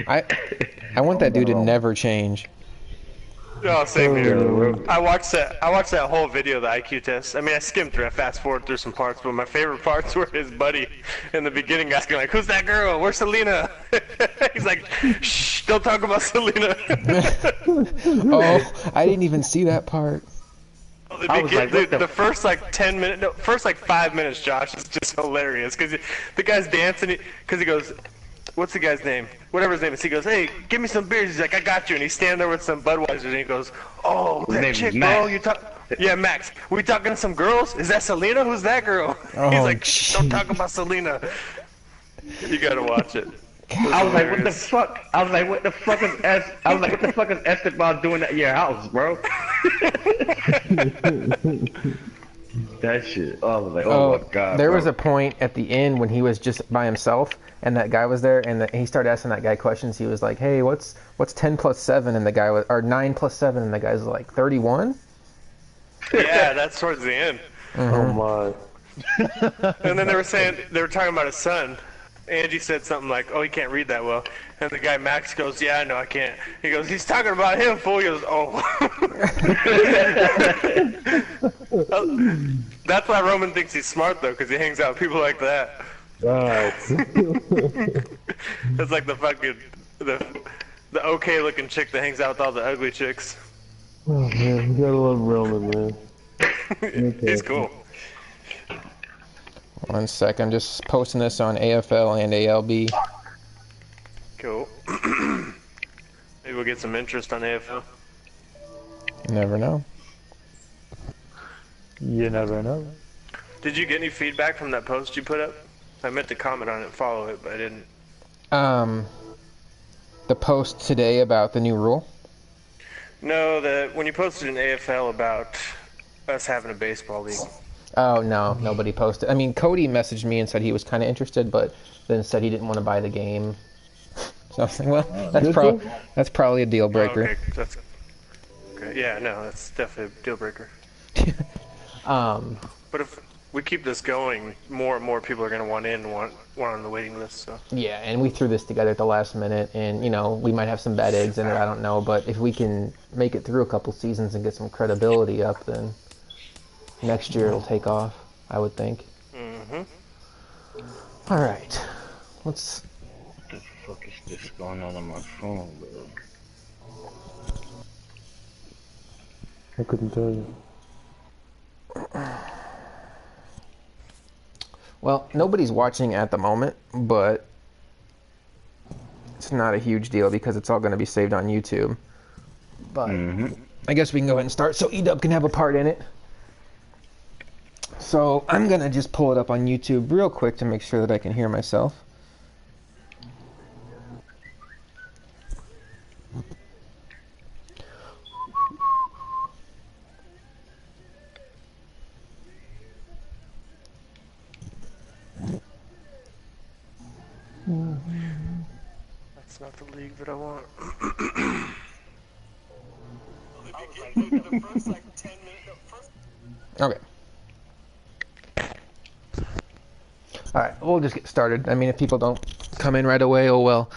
I want that dude to never change. Oh, same here. I watched that whole video of the IQ test. I mean, I skimmed through, I fast forward through some parts, but my favorite parts were his buddy in the beginning asking like, "Who's that girl? Where's Selena?" He's like, "Shh, don't talk about Selena." Oh, I didn't even see that part. The first like 10 minutes, no, first like 5 minutes, Josh, is just hilarious because the guy's dancing because he goes, what's the guy's name? Whatever his name is. He goes, "Hey, give me some beers." He's like, "I got you." And he's standing there with some Budweisers, and he goes, "Oh, that chick, bro, you talk." Yeah, Max. We talking to some girls? Is that Selena? Who's that girl? Oh, he's like, "Don't talk about Selena." You gotta watch it. I was like, what the fuck? I was like, what the fuck is Esteban doing at your house, bro? That shit. I was like, oh my god. There was a point at the end when he was just by himself, and that guy was there, and he started asking that guy questions. He was like, "Hey, what's 10 plus 7?" And the guy was, or 9 plus 7, and the guy's like, 31. Yeah, that's towards the end. Mm-hmm. Oh my. And then they were talking about his son. Angie said something like, "Oh, he can't read that well." And the guy Max goes, "Yeah, I know, I can't." He goes, "He's talking about him, fool." He goes, "Oh." That's why Roman thinks he's smart, though, because he hangs out with people like that. It's like the fucking, the okay-looking chick that hangs out with all the ugly chicks. Oh, man, you gotta love Roman, man. He's cool. 1 sec, I'm just posting this on AFL and ALB. Cool. Maybe we'll get some interest on AFL. You never know. You never know. Did you get any feedback from that post you put up? I meant to comment on it and follow it, but I didn't. The post today about the new rule? No, when you posted in AFL about us having a baseball league. Oh, no, nobody posted. I mean, Cody messaged me and said he was kind of interested, but then said he didn't want to buy the game. So I was like, well, that's probably a deal breaker. Oh, okay. Okay. Yeah, no, that's definitely a deal breaker. But if we keep this going, more and more people are going to want in and want on the waiting list. So. Yeah, and we threw this together at the last minute, and, you know, we might have some bad eggs in it, I don't know, but if we can make it through a couple seasons and get some credibility up, then next year it'll take off, I would think. Mm-hmm. All right, let's... What the fuck is this going on my phone, bro? I couldn't tell you. Well, nobody's watching at the moment, but it's not a huge deal because it's all going to be saved on YouTube. But I guess we can go ahead and start so Edub can have a part in it. So I'm going to just pull it up on YouTube real quick to make sure that I can hear myself. That's not the league that I want. Okay. Alright, we'll just get started. I mean, if people don't come in right away, oh well.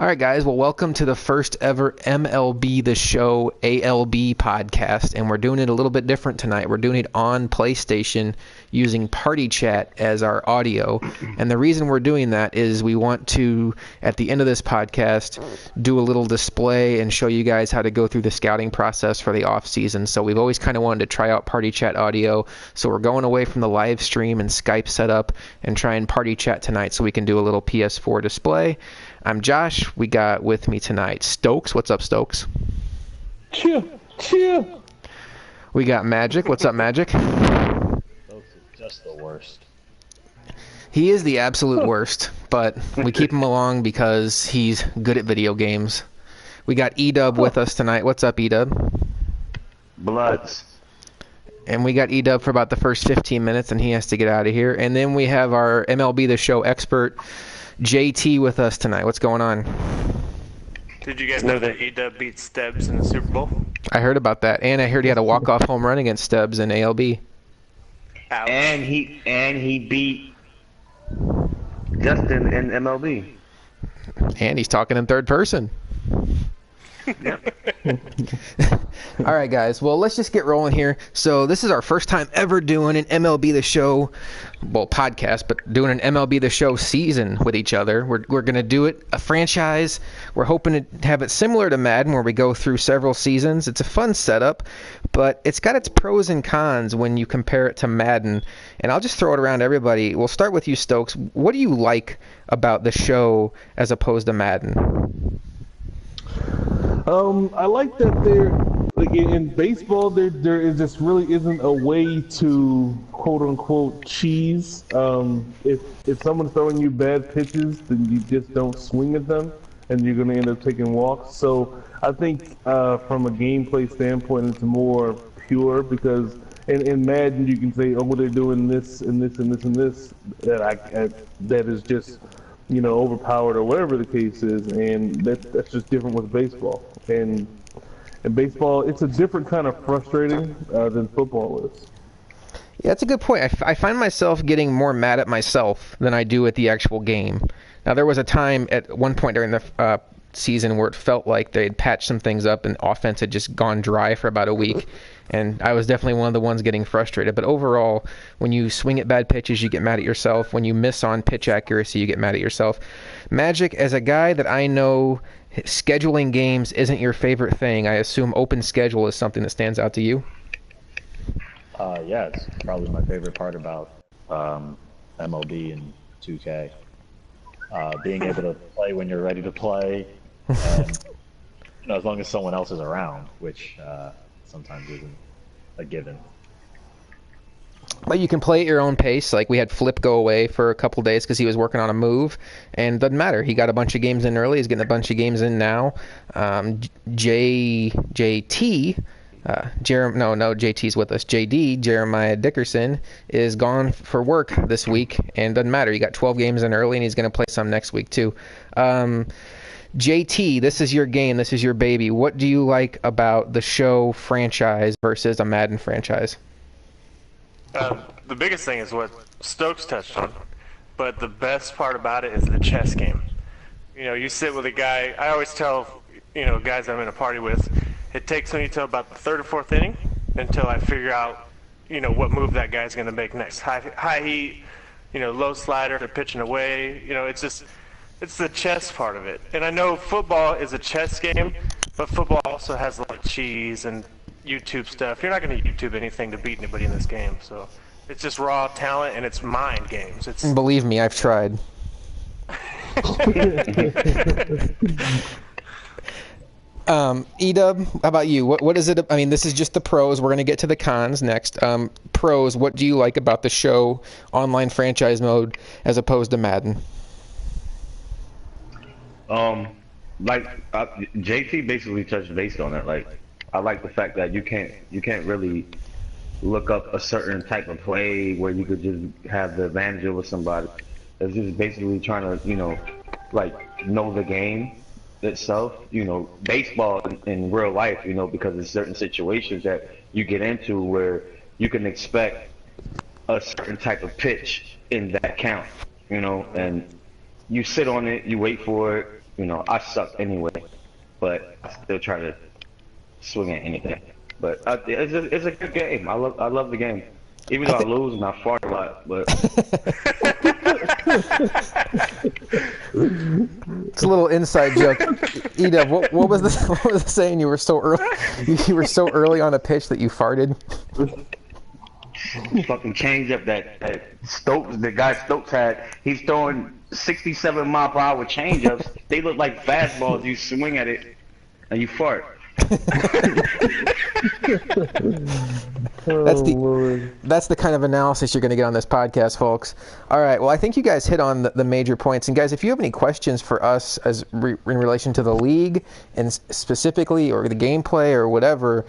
Alright guys, well welcome to the first ever MLB The Show ALB podcast, and we're doing it a little bit different tonight. We're doing it on PlayStation using Party Chat as our audio, and the reason we're doing that is we want to, at the end of this podcast, do a little display and show you guys how to go through the scouting process for the off season. So we've always kind of wanted to try out Party Chat audio, so we're going away from the live stream and Skype setup and trying Party Chat tonight so we can do a little PS4 display. I'm Josh. We got with me tonight Stokes. What's up, Stokes? Cheer. We got Magic. What's up, Magic? Stokes is just the worst. He is the absolute worst, but we keep him along because he's good at video games. We got Edub with us tonight. What's up, Edub? Bloods. And we got Edub for about the first 15 minutes, and he has to get out of here. And then we have our MLB The Show expert, JT, with us tonight. What's going on? Did you guys know that E-Dub beat Stebbs in the Super Bowl? I heard about that, and I heard he had a walk-off home run against Stebbs in ALB. Ouch. And he beat Just in MLB. And he's talking in third person. All right, guys. Well, let's just get rolling here. So this is our first time ever doing an MLB The Show, podcast, but doing an MLB The Show season with each other. We're going to do it a franchise. We're hoping to have it similar to Madden, where we go through several seasons. It's a fun setup, but it's got its pros and cons when you compare it to Madden. And I'll just throw it around to everybody. We'll start with you, Stokes. What do you like about the show as opposed to Madden? I like that in baseball there just really isn't a way to quote unquote cheese. If someone's throwing you bad pitches, then you just don't swing at them, and you're going to end up taking walks. So I think from a gameplay standpoint, it's more pure, because in Madden you can say, oh, they're doing this and this and this and this that is just, overpowered or whatever the case is, and that's just different with baseball. And in baseball, it's a different kind of frustrating than football is. Yeah, that's a good point. I find myself getting more mad at myself than I do at the actual game. Now, there was a time at one point during the season where it felt like they'd patched some things up and offense had just gone dry for about a week, and I was definitely one of the ones getting frustrated. But overall, when you swing at bad pitches, you get mad at yourself. When you miss on pitch accuracy, you get mad at yourself. Magic, as a guy that I know scheduling games isn't your favorite thing, I assume open schedule is something that stands out to you? Yeah, it's probably my favorite part about MLB and 2K. Being able to play when you're ready to play, and as long as someone else is around, which sometimes isn't a given. But you can play at your own pace. Like, we had Flip go away for a couple days because he was working on a move, and it doesn't matter. He got a bunch of games in early. He's getting a bunch of games in now. JT, JT's with us. JD, Jeremiah Dickerson, is gone for work this week, and doesn't matter. He got 12 games in early, and he's going to play some next week too. JT, this is your game. This is your baby. What do you like about the show franchise versus a Madden franchise? The biggest thing is what Stokes touched on, but the best part about it is the chess game. You sit with a guy. I always tell, guys I'm in a party with, it takes me till about the third or fourth inning until I figure out, what move that guy's going to make next. High heat, low slider, they're pitching away. It's the chess part of it. And I know football is a chess game, but football also has a lot of cheese and YouTube stuff. You're not going to YouTube anything to beat anybody in this game. So it's just raw talent, and it's mind games. Believe me, I've tried. Edub, how about you? What is it? I mean, this is just the pros. We're going to get to the cons next. Pros, what do you like about the show online franchise mode as opposed to Madden? JT basically touched base on it. I like the fact that you can't really look up a certain type of play where you could just have the advantage over somebody. It's just basically trying to, know the game itself. Baseball in real life, because there's certain situations that you get into where you can expect a certain type of pitch in that count, and you sit on it, you wait for it. I suck anyway, but I still try to swing at anything. But it's a good game. I love the game, even though I lose and I fart a lot. But it's a little inside joke. Edub, what was the saying? You were so early. You were so early on a pitch that you farted. Fucking change up that Stokes, the guy Stokes had. He's throwing 67 mile per hour changeups. They look like fastballs. You swing at it and you fart. That's the kind of analysis you're going to get on this podcast, folks. All right. Well, I think you guys hit on the major points. And guys, if you have any questions for us in relation to the league and specifically, or the gameplay or whatever,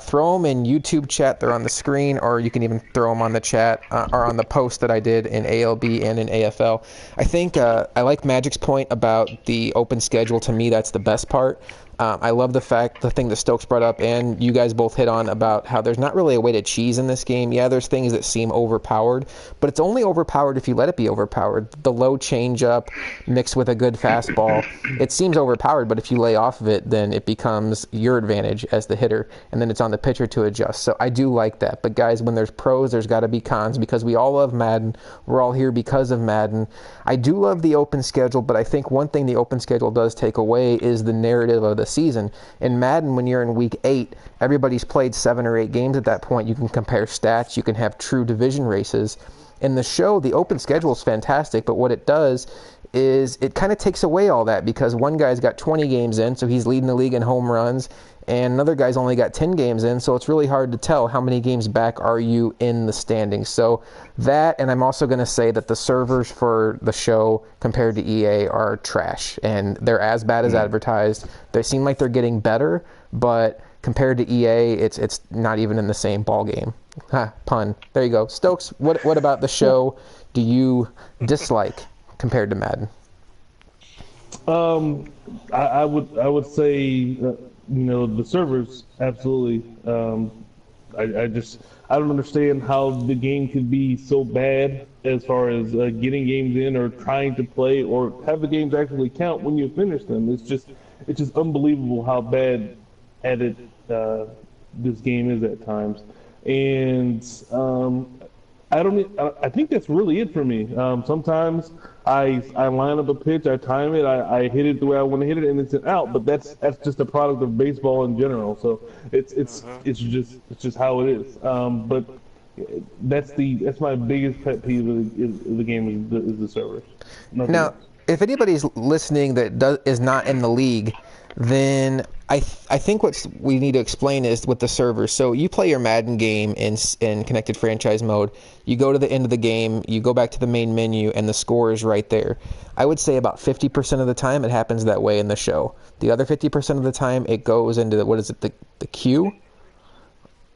throw them in YouTube chat. They're on the screen, or you can even throw them on the chat or on the post that I did in ALB and in AFL. I think I like Magic's point about the open schedule. To me, that's the best part. I love the thing that Stokes brought up, and you guys both hit on about how there's not really a way to cheese in this game. Yeah, there's things that seem overpowered, but it's only overpowered if you let it be overpowered. The low changeup mixed with a good fastball, it seems overpowered, but if you lay off of it, then it becomes your advantage as the hitter, and then it's on the pitcher to adjust. So I do like that. But guys, when there's pros, there's got to be cons, because we all love Madden. We're all here because of Madden. I do love the open schedule, but I think one thing the open schedule does take away is the narrative of the season. In Madden, when you're in week 8, everybody's played 7 or 8 games at that point. You can compare stats. You can have true division races. In the show, the open schedule is fantastic, but what it does is it kind of takes away all that, because one guy's got 20 games in, so he's leading the league in home runs, and another guy's only got 10 games in, so it's really hard to tell how many games back are you in the standings. So that, and I'm also going to say that the servers for the show compared to EA are trash, and they're as bad as advertised. They seem like they're getting better, but compared to EA, it's not even in the same ball game. Ha, pun. There you go. Stokes, what about the show do you dislike compared to Madden? I would say the servers, absolutely. I don't understand how the game could be so bad as far as getting games in or trying to play or have the games actually count when you finish them. It's just unbelievable how bad at it this game is at times. And I think that's really it for me. Sometimes I line up a pitch, I time it, I hit it the way I want to hit it, and it's an out. But that's just a product of baseball in general. So it's just how it is. But that's my biggest pet peeve of the game is the servers. Nothing Now, else. if anybody's listening that is not in the league, then I think what we need to explain is with the servers. So you play your Madden game in Connected Franchise mode. You go to the end of the game, you go back to the main menu, and the score is right there. I would say about 50% of the time it happens that way in the show. The other 50% of the time it goes into the queue?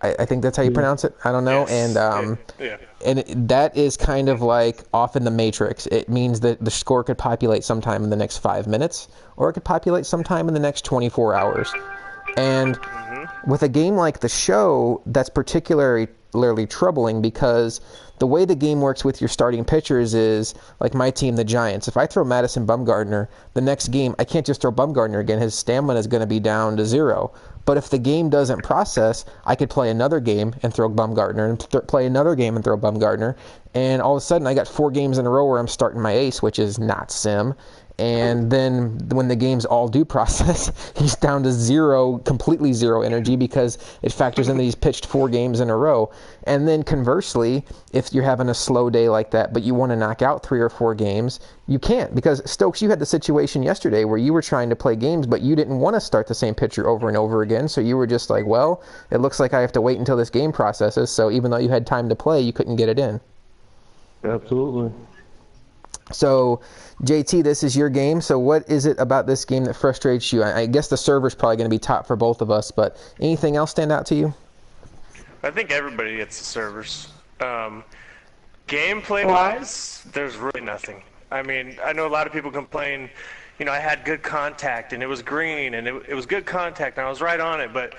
I think that's how you pronounce it. I don't know. Yes. And that is kind of like off in the matrix. It means that the score could populate sometime in the next 5 minutes, or it could populate sometime in the next 24 hours. And with a game like the show, that's particularly troubling, because the way the game works with your starting pitchers is, like my team, the Giants. If I throw Madison Bumgarner, the next game, I can't just throw Bumgarner again. His stamina is going to be down to 0. But if the game doesn't process, I could play another game and throw Bumgarner, and play another game and throw Bumgarner, and all of a sudden I got 4 games in a row where I'm starting my ace, which is not sim. And then when the games all do process, he's down to 0, completely 0 energy, because it factors in that he's pitched 4 games in a row. And then conversely, if you're having a slow day like that, but you want to knock out 3 or 4 games, you can't. Because, Stokes, you had the situation yesterday where you were trying to play games, but you didn't want to start the same pitcher over and over again. So you were just like, well, it looks like I have to wait until this game processes. So even though you had time to play, you couldn't get it in. Absolutely. So, JT, this is your game. So what is it about this game that frustrates you? I guess the server's probably going to be top for both of us, but anything else stand out to you? I think everybody gets the servers. Gameplay-wise, there's really nothing. I mean, I know a lot of people complain, I had good contact, and it was green, and it was good contact, and I was right on it, but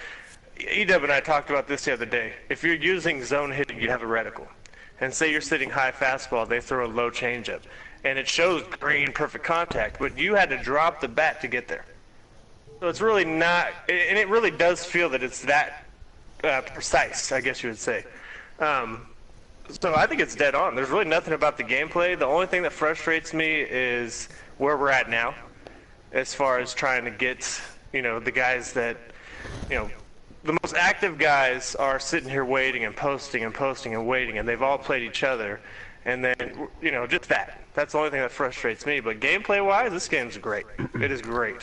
EW and I talked about this the other day. If you're using zone hitting, you have a reticle. And say you're sitting high fastball, they throw a low changeup. And it shows green, perfect contact, but you had to drop the bat to get there. So it's really not, and it really does feel that it's that precise, I guess you would say. So I think it's dead on. There's really nothing about the gameplay. The only thing that frustrates me is where we're at now, as far as trying to get, the guys that, the most active guys are sitting here waiting and posting and posting and waiting, and they've all played each other. And then, just that. That's the only thing that frustrates me. But gameplay-wise, this game's great. It is great.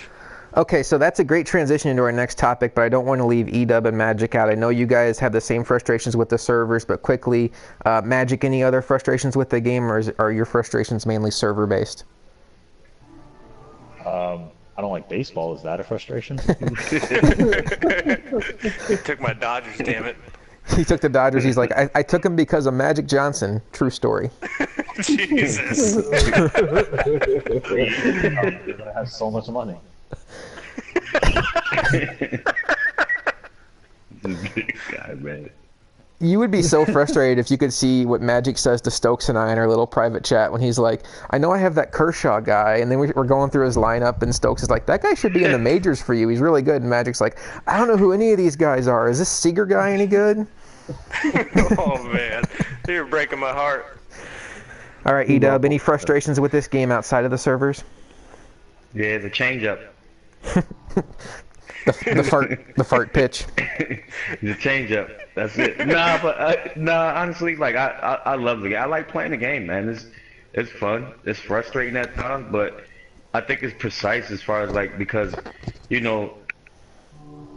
Okay, so that's a great transition into our next topic, but I don't want to leave EW and Magic out. I know you guys have the same frustrations with the servers, but quickly, Magic, any other frustrations with the game, or are your frustrations mainly server-based? I don't like baseball. Is that a frustration? Took my Dodgers, damn it. He took the Dodgers. He's like, I took him because of Magic Johnson. True story. Jesus. You're gonna have so much money. This big guy, man. You would be so frustrated if you could see what Magic says to Stokes and I in our little private chat when he's like, I know I have that Kershaw guy, and then we're going through his lineup, and Stokes is like, that guy should be in the majors for you. He's really good. And Magic's like, I don't know who any of these guys are. Is this Seager guy any good? Oh, man. You're breaking my heart. All right, E-Dub, any frustrations with this game outside of the servers? Yeah, the changeup. The fart pitch. The changeup. That's it. Honestly, like I love the game. I like playing the game, man. It's fun. It's frustrating at times, but I think it's precise as far as like because, you know,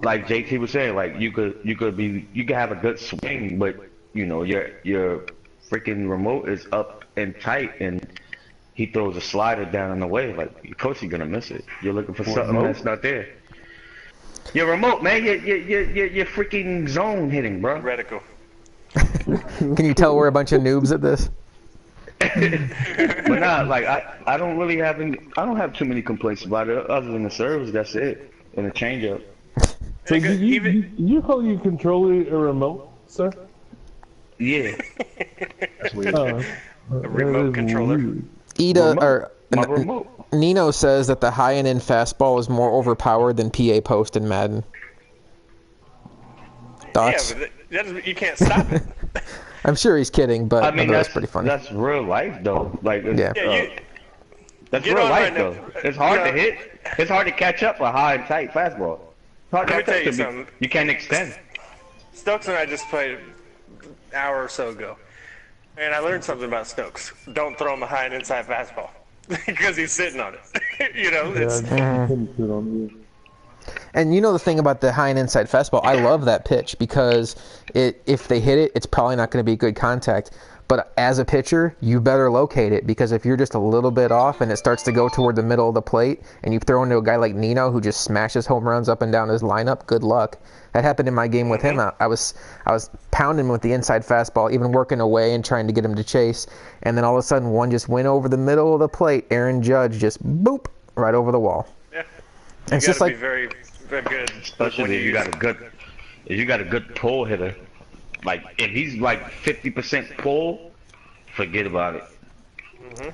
like JT was saying, like you could have a good swing, but you know your freaking remote is up and tight, and he throws a slider down in the way. Like, of course you're gonna miss it. You're looking for something that's not there. Your remote, man. Your freaking zone hitting, bro. Reticle. Can you tell we're a bunch of noobs at this? But nah, like I don't really have I don't have too many complaints about it other than the servers. That's it, and the changeup. So you call your controller a remote, sir? Yeah. That's weird. A remote controller. My remote. Nino says that the high-end fastball is more overpowered than PA post in Madden. Thoughts? Yeah, but you can't stop it. I'm sure he's kidding, but I mean, that's pretty funny. That's real life, though. Like, Yeah. that's Get real on life, right now. though. It's hard to hit. It's hard to catch up a high and tight fastball. It's hard Let me to tell you catch up. something. You can't extend. Stokes and I just played an hour or so ago, and I learned something about Stokes. Don't throw him a high and inside fastball because he's sitting on it. You know, it's And you know the thing about the high and inside fastball, I love that pitch because if they hit it, it's probably not going to be good contact. But as a pitcher, you better locate it because if you're just a little bit off and it starts to go toward the middle of the plate and you throw into a guy like Nino who just smashes home runs up and down his lineup, good luck. That happened in my game with him. I was pounding him with the inside fastball, even working away and trying to get him to chase. And then all of a sudden, one just went over the middle of the plate. Aaron Judge just boop right over the wall. Yeah. And it's just be like very, very good. Especially if you got a good pull hitter. Like if he's like 50% pull, forget about it. Mm-hmm.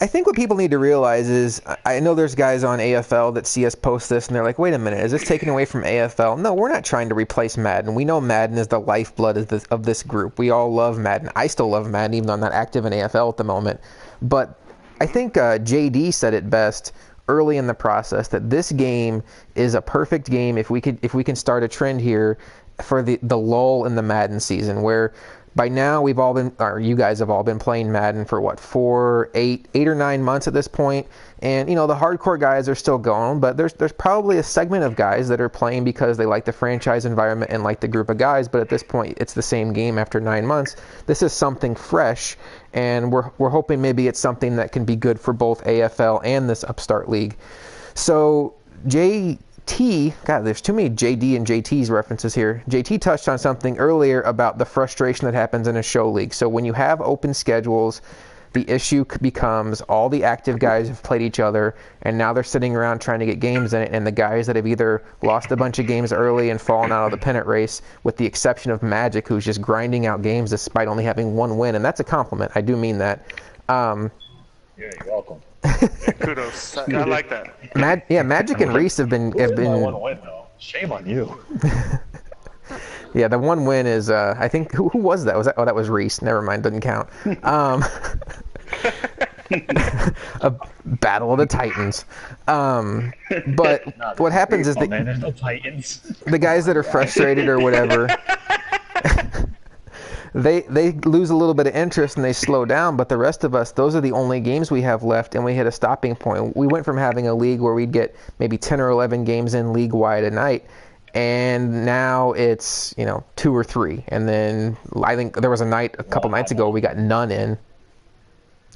I think what people need to realize is, I know there's guys on AFL that see us post this and they're like, wait a minute, is this taken away from AFL? No, we're not trying to replace Madden. We know Madden is the lifeblood of this group. We all love Madden. I still love Madden, even though I'm not active in AFL at the moment. But I think JD said it best early in the process that this game is a perfect game if we can start a trend here for the lull in the Madden season where by now you guys have all been playing Madden for eight or 9 months at this point, and you know the hardcore guys are still going, but there's probably a segment of guys that are playing because they like the franchise environment and like the group of guys, but at this point it's the same game after 9 months. This is something fresh, and we're hoping maybe it's something that can be good for both AFL and this upstart league. So God, there's too many JD and JT's references here. JT touched on something earlier about the frustration that happens in a show league. So when you have open schedules, the issue becomes all the active guys have played each other, and now they're sitting around trying to get games in it, and the guys that have either lost a bunch of games early and fallen out of the pennant race, with the exception of Magic, who's just grinding out games despite only having one win, and that's a compliment. I do mean that. Yeah, you're welcome. Kudos. I like that. Magic and Reese have been. I want to win though. Shame on you. Yeah, the one win is I think who was that? That was Reese. Never mind, doesn't count. A battle of the Titans. But what happens is there's no Titans. The guys that are frustrated or whatever. They lose a little bit of interest and they slow down, but the rest of us, those are the only games we have left, and we hit a stopping point. We went from having a league where we'd get maybe 10 or 11 games in league-wide a night, and now it's 2 or 3. And then I think there was a night a couple nights ago we got none in.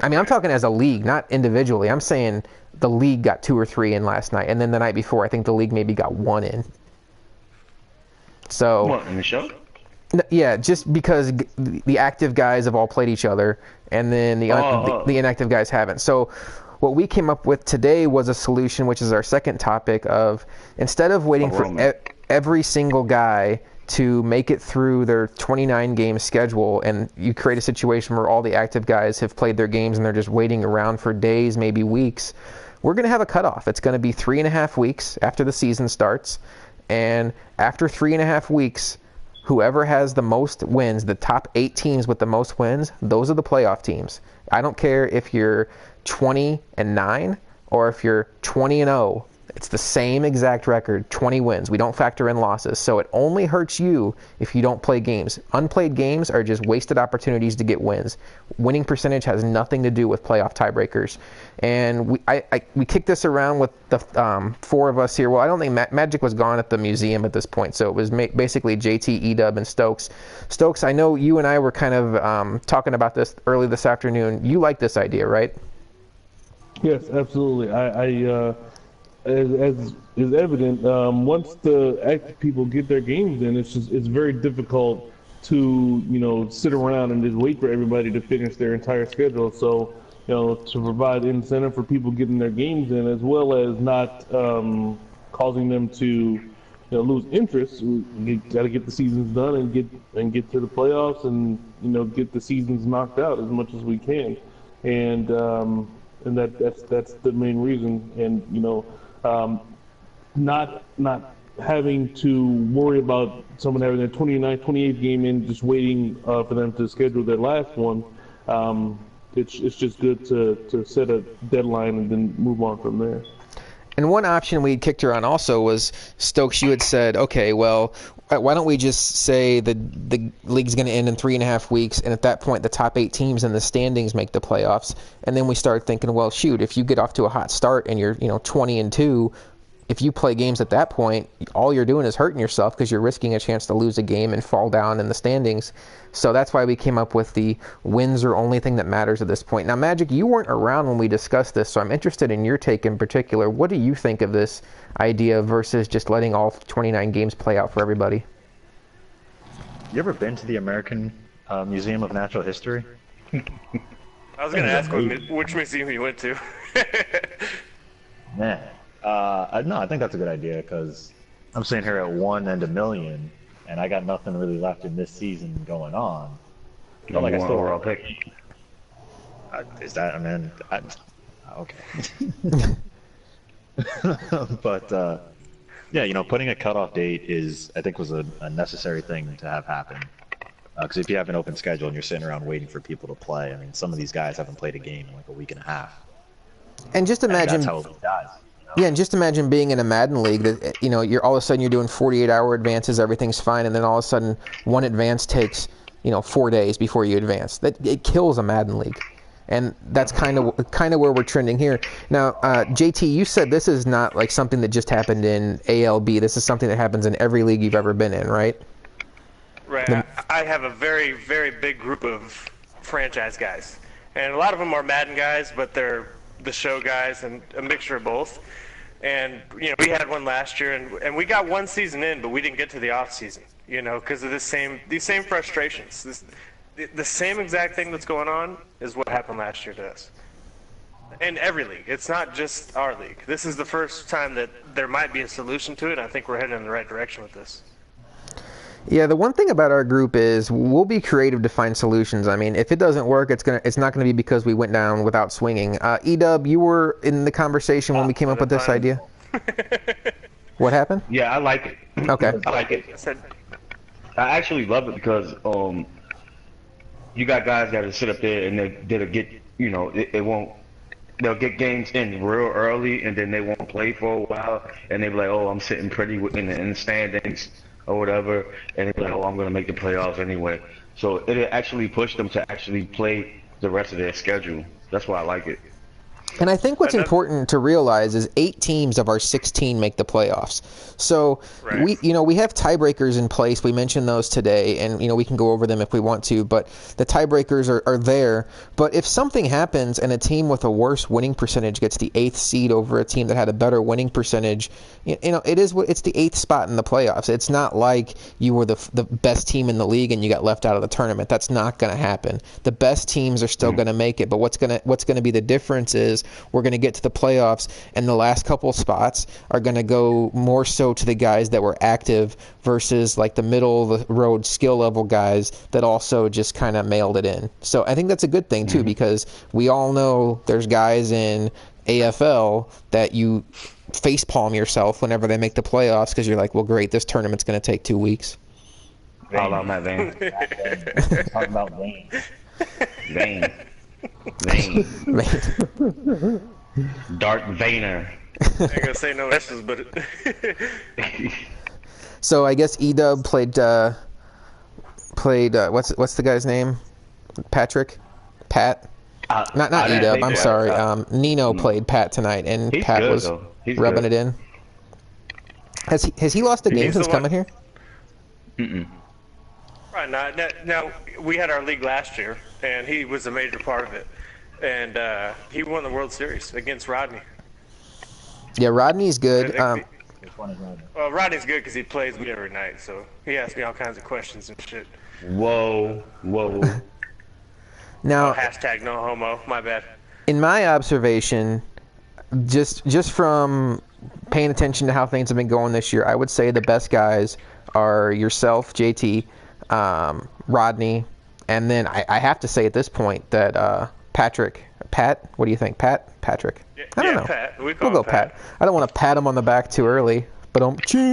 I mean, I'm talking as a league, not individually. I'm saying the league got 2 or 3 in last night, and then the night before I think the league maybe got 1 in. So What, in the show? Yeah, just because the active guys have all played each other, and then the inactive guys haven't. So what we came up with today was a solution, which is our second topic of instead of waiting for every single guy to make it through their 29-game schedule, and you create a situation where all the active guys have played their games and they're just waiting around for days, maybe weeks, we're going to have a cutoff. It's going to be 3.5 weeks after the season starts, and after 3.5 weeks, whoever has the most wins, the top 8 teams with the most wins, those are the playoff teams. I don't care if you're 20-9 or if you're 20-0. It's the same exact record, 20 wins. We don't factor in losses. So it only hurts you if you don't play games. Unplayed games are just wasted opportunities to get wins. Winning percentage has nothing to do with playoff tiebreakers. And we kicked this around with the 4 of us here. Well, I don't think Magic was gone at the museum at this point. So it was basically JT, Edub, and Stokes. Stokes, I know you and I were kind of talking about this early this afternoon. You like this idea, right? Yes, absolutely. As is evident, once the active people get their games in, it's very difficult to sit around and just wait for everybody to finish their entire schedule. So to provide incentive for people getting their games in, as well as not causing them to lose interest, we got to get the seasons done and get to the playoffs and get the seasons knocked out as much as we can, and that's the main reason. And not having to worry about someone having their 28th game in, just waiting for them to schedule their last one. It's just good to set a deadline and then move on from there. And one option we kicked around also was, Stokes, you had said, okay, well, why don't we just say the league's going to end in 3.5 weeks, and at that point the top 8 teams in the standings make the playoffs, and then we start thinking, well, shoot, if you get off to a hot start and you're 20-2, if you play games at that point, all you're doing is hurting yourself because you're risking a chance to lose a game and fall down in the standings. So that's why we came up with the wins are only thing that matters at this point. Now, Magic, you weren't around when we discussed this, so I'm interested in your take in particular. What do you think of this idea versus just letting all 29 games play out for everybody? You ever been to the American Museum of Natural History? I was going to ask which museum you went to. Man. No, I think that's a good idea because I'm sitting here at 1 and 1 million, and I got nothing really left in this season going on. But like I still overall pick. Is that? I mean, okay. But yeah, putting a cutoff date I think was a necessary thing to have happen. Because if you have an open schedule and you're sitting around waiting for people to play, I mean, some of these guys haven't played a game in like a week and a half. And just imagine. That's how it dies. Yeah, and just imagine being in a Madden league that you're all of a sudden you're doing 48-hour advances, everything's fine, and then all of a sudden one advance takes 4 days before you advance. It kills a Madden league, and that's kind of where we're trending here. Now, JT, you said this is not like something that just happened in ALB. This is something that happens in every league you've ever been in, right? Right. I have a very, very big group of franchise guys, and a lot of them are Madden guys, but they're the show guys and a mixture of both. And we had one last year, and we got one season in, but we didn't get to the off season, because of these same frustrations. The same exact thing that's going on is what happened last year to us. In every league, it's not just our league. This is the first time that there might be a solution to it. And I think we're heading in the right direction with this. Yeah, the one thing about our group is we'll be creative to find solutions. I mean, if it doesn't work, it's not going to be because we went down without swinging. Edub, you were in the conversation when we came up with this idea. What happened? Yeah, I like it. Okay. I like it. I actually love it because you got guys that will sit up there and they'll get they'll get games in real early and then they won't play for a while and they'll be like, oh, I'm sitting pretty in the standings or whatever, and they're like, oh, I'm going to make the playoffs anyway. So it'll actually push them to actually play the rest of their schedule. That's why I like it. And I think what's important to realize is 8 teams of our 16 make the playoffs. So right. we have tiebreakers in place. We mentioned those today, and we can go over them if we want to. But the tiebreakers are there. But if something happens and a team with a worse winning percentage gets the 8th seed over a team that had a better winning percentage, it's the 8th spot in the playoffs. It's not like you were the best team in the league and you got left out of the tournament. That's not going to happen. The best teams are still going to make it. But what's going to be the difference is we're going to get to the playoffs, and the last couple spots are going to go more so to the guys that were active versus like the middle of the road skill level guys that also just kind of mailed it in. So I think that's a good thing too, because we all know there's guys in AFL that you facepalm yourself whenever they make the playoffs because you're like, well, great, this tournament's going to take 2 weeks. All on that vein. Talk about vein. Vein. Darth Vader. I ain't gonna say no S's, but So I guess Edub played what's the guy's name? Pat? Not Edub. I'm sorry. Nino played Pat tonight, and He's Pat good, was though. He's rubbing good. it in. Has he lost a game since coming here? Mm-mm. right now we had our league last year, and he was a major part of it, and he won the World Series against Rodney. Yeah, Rodney's good. Which one is Rodney? Well, Rodney's good because he plays me every night, so he asks me all kinds of questions and shit. Whoa. Now, Hashtag no homo. My bad. in my observation, just from paying attention to how things have been going this year, I would say the best guys are yourself, JT, Rodney, and then I have to say at this point that Pat, what do you think? Patrick? I don't know. Pat. We'll go Pat. I don't want to pat him on the back too early, but Just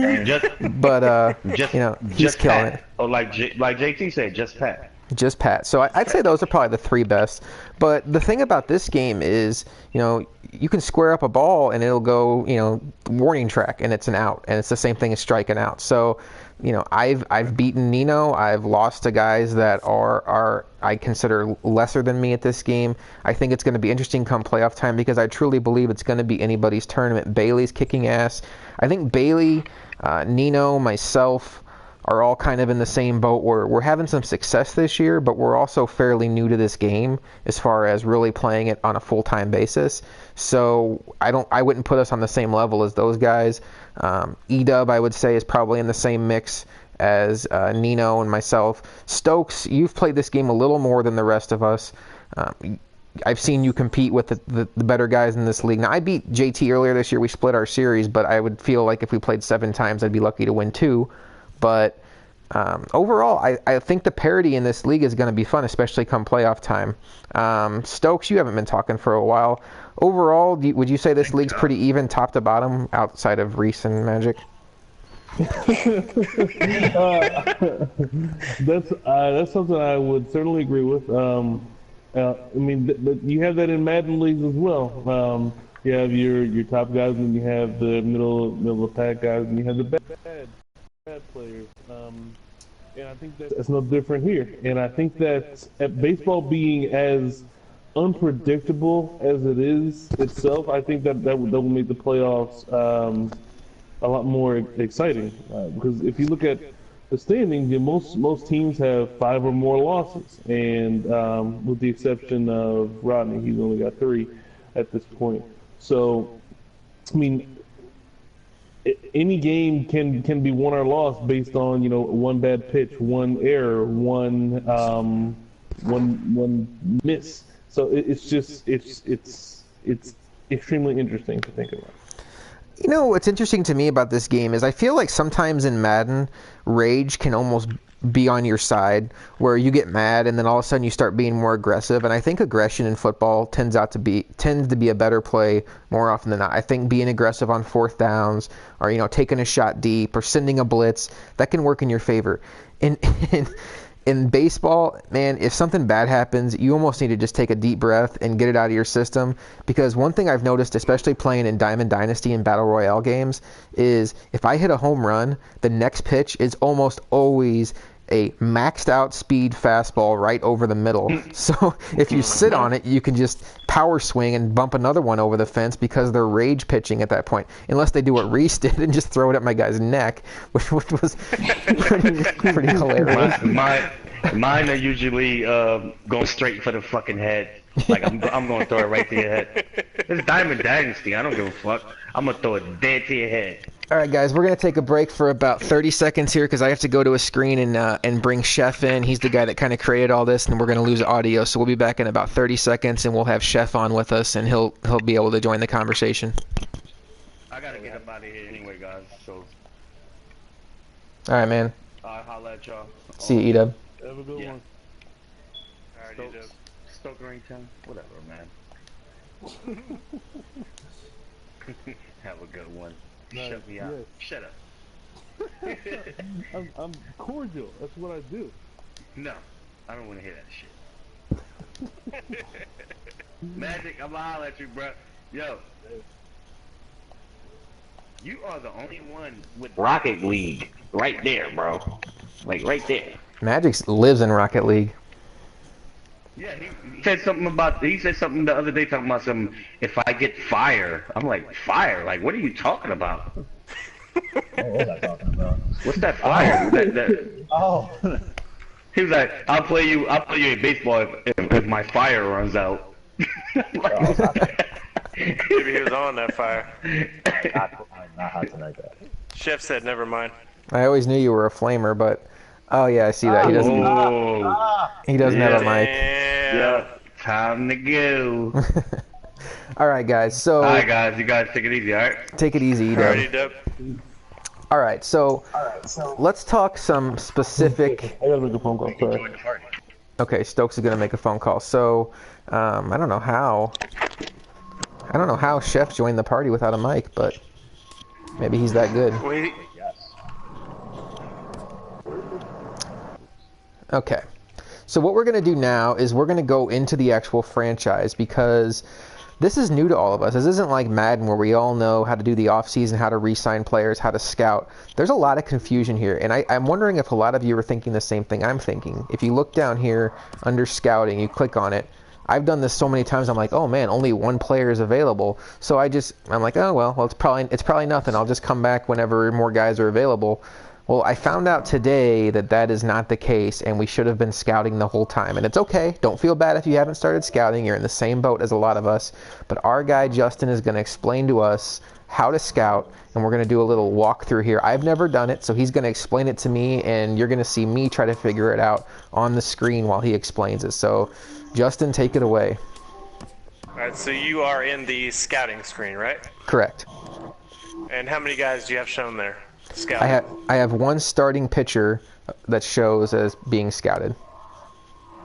he's killing it. Oh, like JT said, just Pat. Just Pat. So I'd say those are probably the three best. But the thing about this game is, you can square up a ball and it'll go, warning track and it's an out. And it's the same thing as striking out. So, I've beaten Nino. I've lost to guys that are I consider lesser than me at this game. I think it's going to be interesting come playoff time because I truly believe it's going to be anybody's tournament. Bailey's kicking ass. I think Bailey, Nino, myself, are all kind of in the same boat where we're having some success this year, but we're also fairly new to this game as far as really playing it on a full-time basis. So I wouldn't put us on the same level as those guys. Edub, I would say, is probably in the same mix as Nino and myself. Stokes, you've played this game a little more than the rest of us. I've seen you compete with the better guys in this league. Now, I beat JT earlier this year. We split our series, but I would feel like if we played 7 times, I'd be lucky to win 2. But overall, I think the parity in this league is going to be fun, especially come playoff time. Stokes, you haven't been talking for a while. Overall, would you say this league's pretty even top to bottom outside of Reese and Magic? That's something I would certainly agree with. But you have that in Madden leagues as well. You have your top guys, and you have the middle of the pack guys, and you have the bad players. And I think that's no different here. And I think that baseball being as unpredictable as it is itself, I think that will make the playoffs a lot more exciting. Because if you look at the standings, most teams have 5 or more losses, and with the exception of Rodney, he's only got 3 at this point. So, any game can be won or lost based on one bad pitch, one error, one miss. So it's extremely interesting to think about. What's interesting to me about this game is I feel like sometimes in Madden, rage can almost be on your side, where you get mad and then all of a sudden you start being more aggressive. And I think aggression in football tends to be a better play more often than not. I think being aggressive on 4th downs, or taking a shot deep, or sending a blitz, that can work in your favor. In baseball, man, if something bad happens, you almost need to just take a deep breath and get it out of your system. Because one thing I've noticed, especially playing in Diamond Dynasty and Battle Royale games, is if I hit a home run, the next pitch is almost always a maxed out speed fastball right over the middle. So if you sit on it, you can just power swing and bump another one over the fence because they're rage pitching at that point. Unless they do what Reese did and just throw it at my guy's neck, which was pretty hilarious. Mine are usually going straight for the fucking head. Like I'm going to throw it right to your head. It's Diamond Dynasty. I don't give a fuck. I'm going to throw it dead to your head. All right, guys, we're going to take a break for about 30 seconds here because I have to go to a screen and bring Chef in. He's the guy that kind of created all this, and we're going to lose audio. So we'll be back in about 30 seconds, and we'll have Chef on with us, and he'll be able to join the conversation. I got to get up out of here anyway, guys. So. All right, man. I'll holla at y'all. See you, Edub. Have a good one. Alright, Edub. Stoke Ringtown? Whatever, man. Have a good one. Nice, Shut me out. yes. Shut up. I'm cordial. That's what I do. No, I don't want to hear that shit. Magic, I'm gonna holler at you, bro. Yo. You are the only one with Rocket League right there, bro. Like, right there. Magic lives in Rocket League. Yeah, he said something the other day talking about if I get fire. I'm like, fire? Like, what are you talking about? What was I talking about? What's that fire? Oh. He was like, I'll play you in baseball if my fire runs out. Maybe he was on that fire. Not hot tonight, though. Chef said, never mind. I always knew you were a flamer, but oh yeah, I see that. He doesn't. He doesn't have a mic. Yeah, time to go. All right, guys. So. All right, guys. You guys take it easy, all right? Take it easy, Edub. Alrighty, All right, so let's talk some specific. I gotta make a phone call. Sorry. Okay, Stokes is gonna make a phone call. So I don't know how Chef joined the party without a mic, but maybe he's that good. Wait. Okay, so what we're gonna do now is we're gonna go into the actual franchise because this is new to all of us. This isn't like Madden where we all know how to do the offseason, how to re-sign players, how to scout. There's a lot of confusion here, and I'm wondering if a lot of you are thinking the same thing I'm thinking. If you look down here under scouting, you click on it. I've done this so many times. I'm like, oh man, only one player is available. So I'm like, oh well, it's probably nothing. I'll just come back whenever more guys are available. Well, I found out today that is not the case, and we should have been scouting the whole time. And it's okay. Don't feel bad if you haven't started scouting. You're in the same boat as a lot of us. But our guy, Justin, is going to explain to us how to scout, and we're going to do a little walkthrough here. I've never done it, so he's going to explain it to me, and you're going to see me try to figure it out on the screen while he explains it. So, Justin, take it away. Alright, so you are in the scouting screen, right? Correct. And how many guys do you have shown there? Scouting. I have one starting pitcher that shows as being scouted.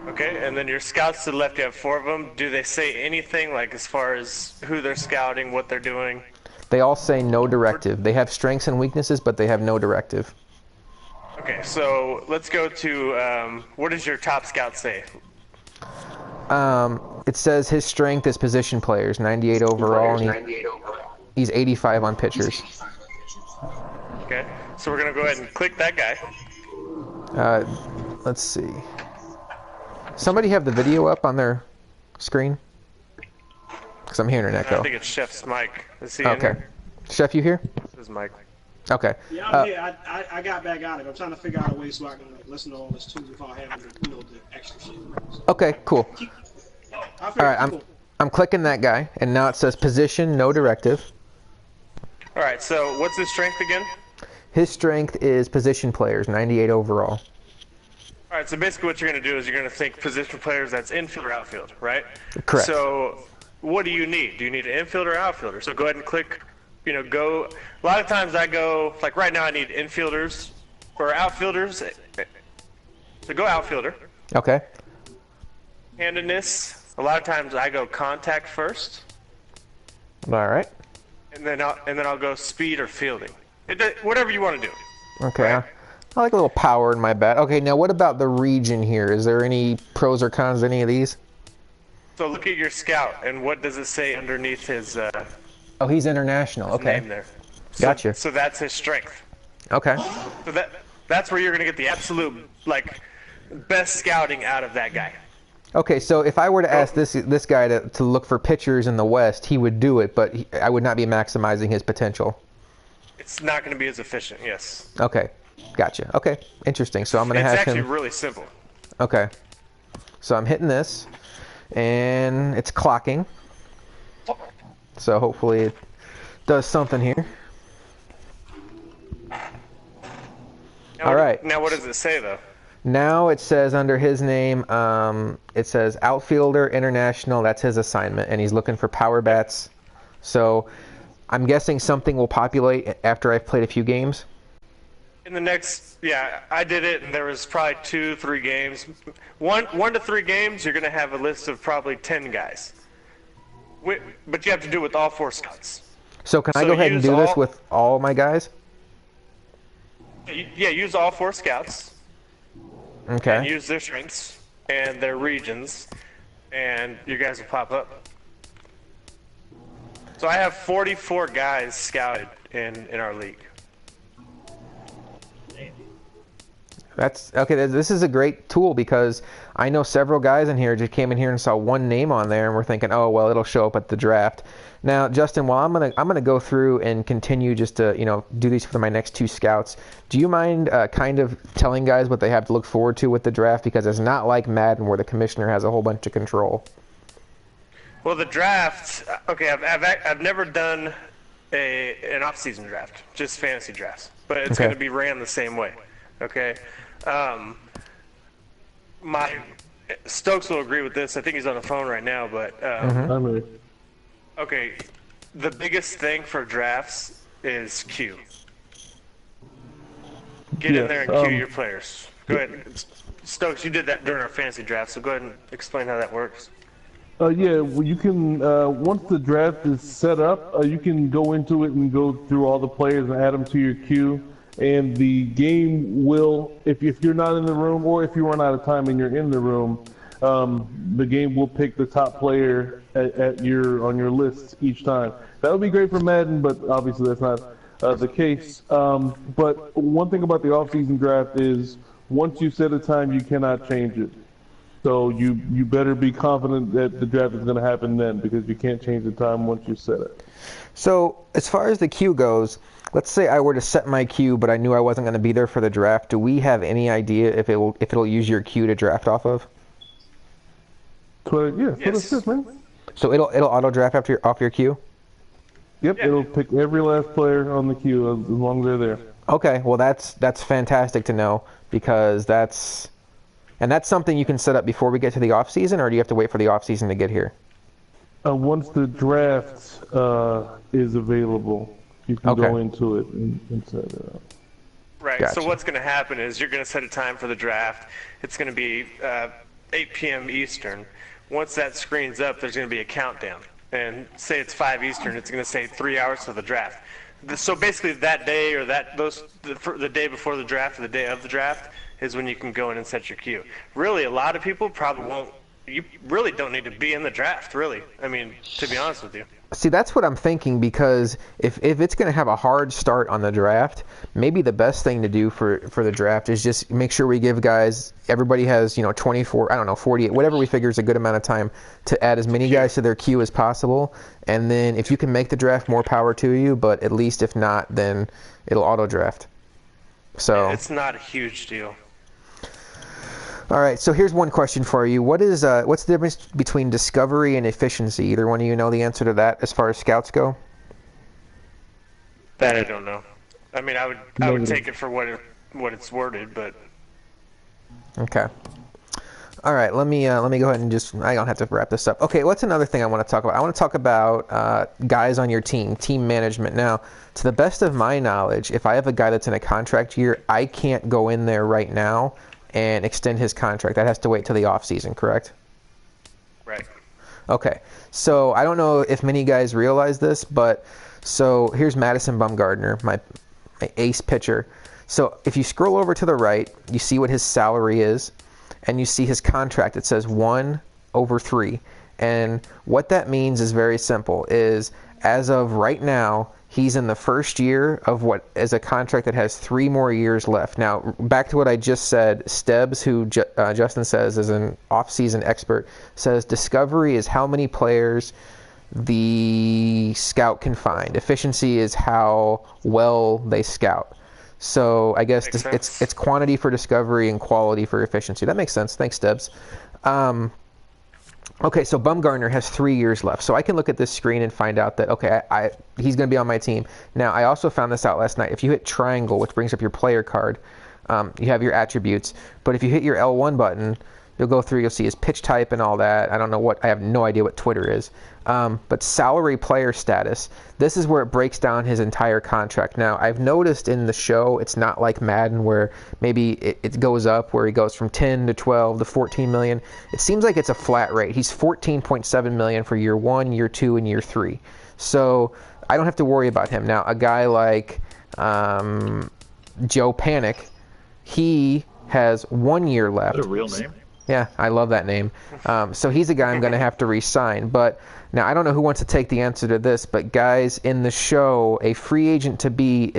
Okay, and then your scouts to the left, you have 4 of them. Do they say anything, like as far as who they're scouting, what they're doing? They all say no directive. They have strengths and weaknesses, but they have no directive. Okay, so let's go to, what does your top scout say? It says his strength is position players, 98 overall, and he's 85 on pitchers. Okay, so we're going to go ahead and click that guy. Let's see. Somebody have the video up on their screen? Because I'm hearing an echo. I think it's Chef's mic. Is he in Okay. here? Chef, you here? This is Mike. Okay. Yeah, I'm here. I got back out of it. I'm trying to figure out a way so I can listen to all this too without having to, the extra shit. Okay, cool. All Alright, I'm clicking that guy, and now it says position, no directive. Alright, so what's his strength again? His strength is position players, 98 overall. Alright, so basically what you're going to do is you're going to think position players that's infield or outfield, right? Correct. So what do you need? Do you need an infielder or outfielder? So go ahead and click, go. A lot of times I go, like right now I need infielders or outfielders. So go outfielder. Okay. Handedness, a lot of times I go contact first. Alright. And then I'll go speed or fielding. Whatever you want to do. Okay. Right. I like a little power in my bat. Okay, now what about the region here? Is there any pros or cons to any of these? So look at your scout, and what does it say underneath his Oh, he's international. Okay. name there? Gotcha. So that's his strength. Okay. So that's where you're going to get the absolute, best scouting out of that guy. Okay, so if I were to ask this guy to look for pitchers in the West, he would do it, but I would not be maximizing his potential. It's not going to be as efficient, yes. Okay, gotcha. Okay, interesting. So I'm going to have him... It's actually really simple. Okay. So I'm hitting this, and it's clocking. So hopefully it does something here. All right. Now what does it say though? Now it says under his name, it says outfielder international. That's his assignment, and he's looking for power bats. So I'm guessing something will populate after I've played a few games. In the next, yeah, I did it, and there was probably 2-3 games. One to 3 games, you're going to have a list of probably 10 guys. But you have to do it with all 4 scouts. So can I go ahead and do this with all my guys? Yeah, use all 4 scouts. Okay. And use their strengths and their regions, and your guys will pop up. So I have 44 guys scouted in our league. That's okay. This is a great tool because I know several guys in here just came in here and saw one name on there, and we're thinking, oh well, it'll show up at the draft. Now, Justin, while I'm gonna go through and continue just to do these for my next 2 scouts. Do you mind kind of telling guys what they have to look forward to with the draft, because it's not like Madden where the commissioner has a whole bunch of control. Well, the draft. Okay, I've never done an off-season draft, just fantasy drafts, but it's going to be ran the same way. Okay. My Stokes will agree with this. I think he's on the phone right now, but okay. The biggest thing for drafts is queue. Get in there and queue your players. Go ahead, Stokes. You did that during our fantasy draft, so go ahead and explain how that works. Yeah, well, you can once the draft is set up, you can go into it and go through all the players and add them to your queue. And the game will, if you're not in the room, or if you run out of time and you're in the room, the game will pick the top player on your list each time. That would be great for Madden, but obviously that's not the case. But one thing about the off-season draft is once you set a time, you cannot change it. So you better be confident that the draft is going to happen then, because you can't change the time once you set it. So as far as the queue goes, let's say I were to set my queue, but I knew I wasn't going to be there for the draft. Do we have any idea if it'll use your queue to draft off of? Yes. Man. So it'll auto draft off your queue? Yep, Yeah. It'll pick every last player on the queue as long as they're there. Okay, well that's fantastic to know, because that's something you can set up before we get to the off season, or do you have to wait for the off season to get here? Once the draft is available, you can go into it and set it up. Right. Gotcha. So what's going to happen is you're going to set a time for the draft. It's going to be 8 p.m. Eastern. Once that screen's up, there's going to be a countdown. And say it's 5 Eastern, it's going to say 3 hours for the draft. So basically that day or the day before the draft or the day of the draft is when you can go in and set your queue. Really, a lot of people probably won't. You really don't need to be in the draft, really. I mean, to be honest with you. See, that's what I'm thinking, because if it's going to have a hard start on the draft, maybe the best thing to do for the draft is just make sure we give guys, everybody has 24, 48, whatever we figure is a good amount of time to add as many guys to their queue as possible. And then if you can make the draft, more power to you, but at least if not, then it'll auto draft. So it's not a huge deal. All right, so here's one question for you. What's the difference between discovery and efficiency? Either one of you know the answer to that as far as scouts go? That I don't know. I mean, I would take it for what it's worded, but Okay. All right, let me go ahead and I don't have to wrap this up. Okay, what's another thing I want to talk about? I want to talk about guys on your team management. Now, to the best of my knowledge, if I have a guy that's in a contract year, I can't go in there right now and extend his contract. That has to wait till the off season, correct? right. Okay. So I don't know if many guys realize this, but so here's Madison Bumgarner, my ace pitcher. So if you scroll over to the right, you see what his salary is, and you see his contract. It says 1/3. And what that means is very simple, is as of right now, he's in the first year of what is a contract that has 3 more years left. Now, back to what I just said, Stebbs, who Justin says is an off-season expert, says discovery is how many players the scout can find. Efficiency is how well they scout. So I guess it's quantity for discovery and quality for efficiency. That makes sense. Thanks, Stebbs. Okay, so Bumgarner has 3 years left. So I can look at this screen and find out that, okay, he's going to be on my team. Now, I also found this out last night. If you hit triangle, which brings up your player card, You have your attributes, but if you hit your L1 button, you'll go through, you'll see his pitch type and all that. I have no idea what Twitter is. But salary player status, this is where it breaks down his entire contract. Now, I've noticed in the show, it's not like Madden where maybe it goes up, where he goes from 10 to 12 to 14 million. It seems like it's a flat rate. He's 14.7 million for year 1, year 2, and year 3. So I don't have to worry about him. Now, a guy like Joe Panic, he has 1 year left. Is that a real name? Yeah, I love that name. So he's a guy I'm going to have to re-sign. But now I don't know who wants to take the answer to this, but guys, in the show, a free agent to be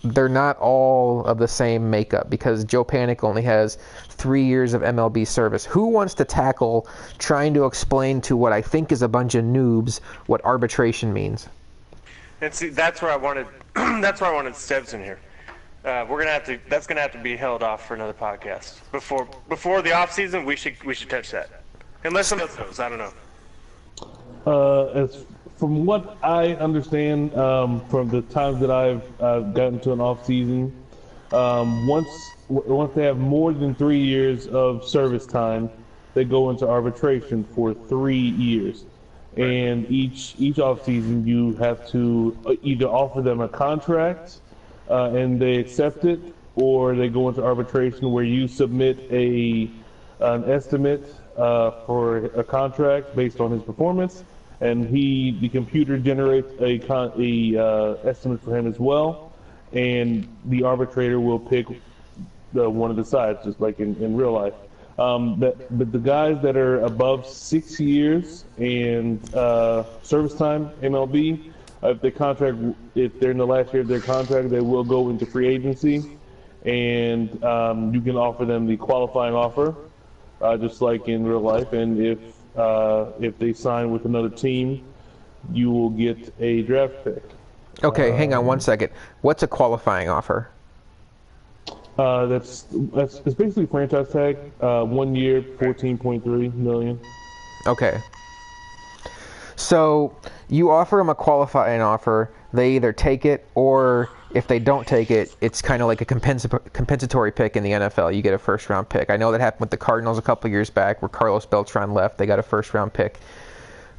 they're not all of the same makeup, because Joe Panic only has 3 years of MLB service. Who wants to tackle trying to explain to what I think is a bunch of noobs what arbitration means? And see, that's where I wanted Stebbs in here. That's gonna have to be held off for another podcast. Before the off season, we should touch that. Unless someone else knows, I don't know. As from what I understand, from the times that I've gotten to an off season, once they have more than 3 years of service time, they go into arbitration for 3 years. And each off season, you have to either offer them a contract, and they accept it, or they go into arbitration where you submit an estimate for a contract based on his performance, and the computer generates a estimate for him as well, and the arbitrator will pick one of the sides, just like in real life. But the guys that are above 6 years and service time, MLB, if they're in the last year of their contract, they will go into free agency, and you can offer them the qualifying offer, just like in real life. And if they sign with another team, you will get a draft pick. Okay, hang on 1 second. What's a qualifying offer? It's basically franchise tag. 1 year, 14.3 million. Okay. So you offer them a qualifying offer, they either take it, or if they don't take it, it's kind of like a compensatory pick in the NFL. You get a first-round pick. I know that happened with the Cardinals a couple years back where Carlos Beltran left. They got a first-round pick.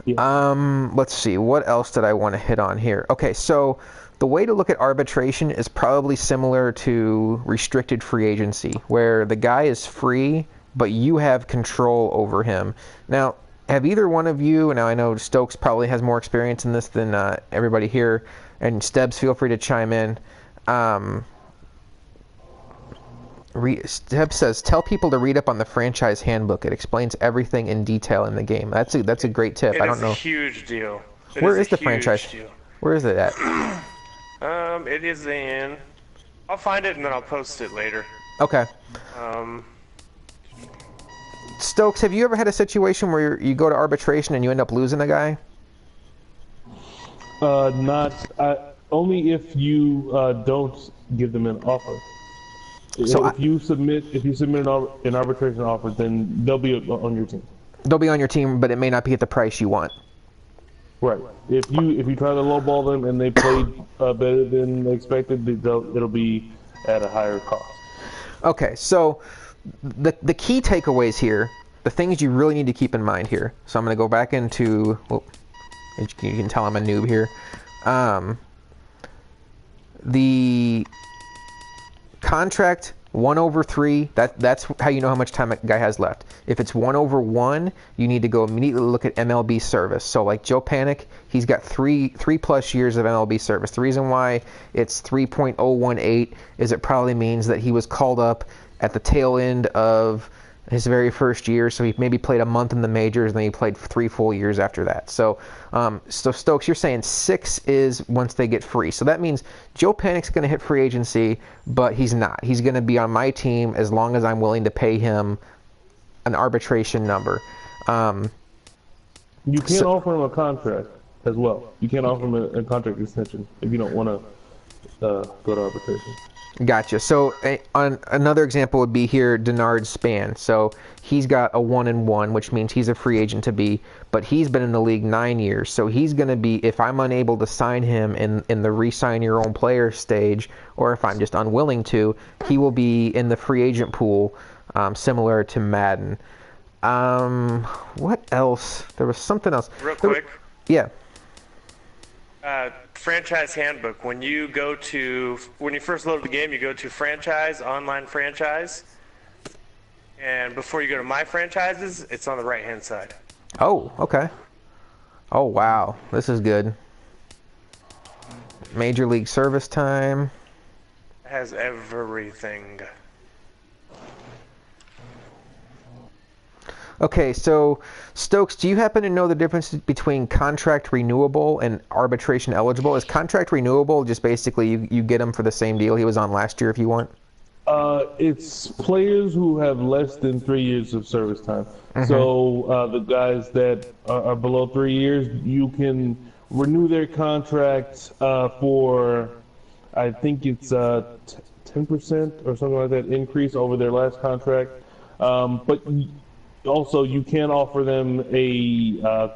Yeah. Let's see. What else did I want to hit on here? Okay, so the way to look at arbitration is probably similar to restricted free agency, where the guy is free, but you have control over him. Now, have either one of you, now I know Stokes probably has more experience in this than everybody here, and Stebbs, feel free to chime in. Stebbs says, tell people to read up on the franchise handbook. It explains everything in detail in the game. That's a great tip. I don't know. It's a huge deal. Where is the franchise? Where is it at? It is in... I'll find it and then I'll post it later. Okay. Stokes, have you ever had a situation where you go to arbitration and you end up losing a guy? Only if you don't give them an offer. So if you submit an arbitration offer, then they'll be on your team. They'll be on your team, but it may not be at the price you want. Right. If you try to lowball them and they played better than expected, it'll be at a higher cost. Okay, so the key takeaways here, the things you really need to keep in mind here. So I'm going to go back into, you can tell I'm a noob here. The contract 1/3, that's how you know how much time a guy has left. If it's 1/1, you need to go immediately look at MLB service. So like Joe Panic, he's got three plus years of MLB service. The reason why it's 3.018 is it probably means that he was called up at the tail end of his very first year, so he maybe played a month in the majors, and then he played 3 full years after that. So Stokes, you're saying 6 is once they get free. So that means Joe Panic's going to hit free agency, but he's not. He's going to be on my team as long as I'm willing to pay him an arbitration number. You can't offer him a contract as well. You can't offer him a contract extension if you don't want to go to arbitration. Gotcha. So on another example would be here, Denard Span. So he's got a 1-1, which means he's a free agent to be, but he's been in the league 9 years. So he's going to be, if I'm unable to sign him in the re-sign your own player stage, or if I'm just unwilling to, he will be in the free agent pool, similar to Madden. What else? There was something else. Real quick. Yeah. Franchise handbook. When you first load the game, you go to franchise, online franchise, and before you go to my franchises, it's on the right hand side. Oh, okay. Oh, wow. This is good. Major League Service time. It has everything. Okay, so Stokes, do you happen to know the difference between contract renewable and arbitration eligible? Is contract renewable just basically you get him for the same deal he was on last year if you want? It's players who have less than 3 years of service time. Mm-hmm. So the guys that are below 3 years, you can renew their contract for, I think it's 10% or something like that increase over their last contract. But also, you can offer them a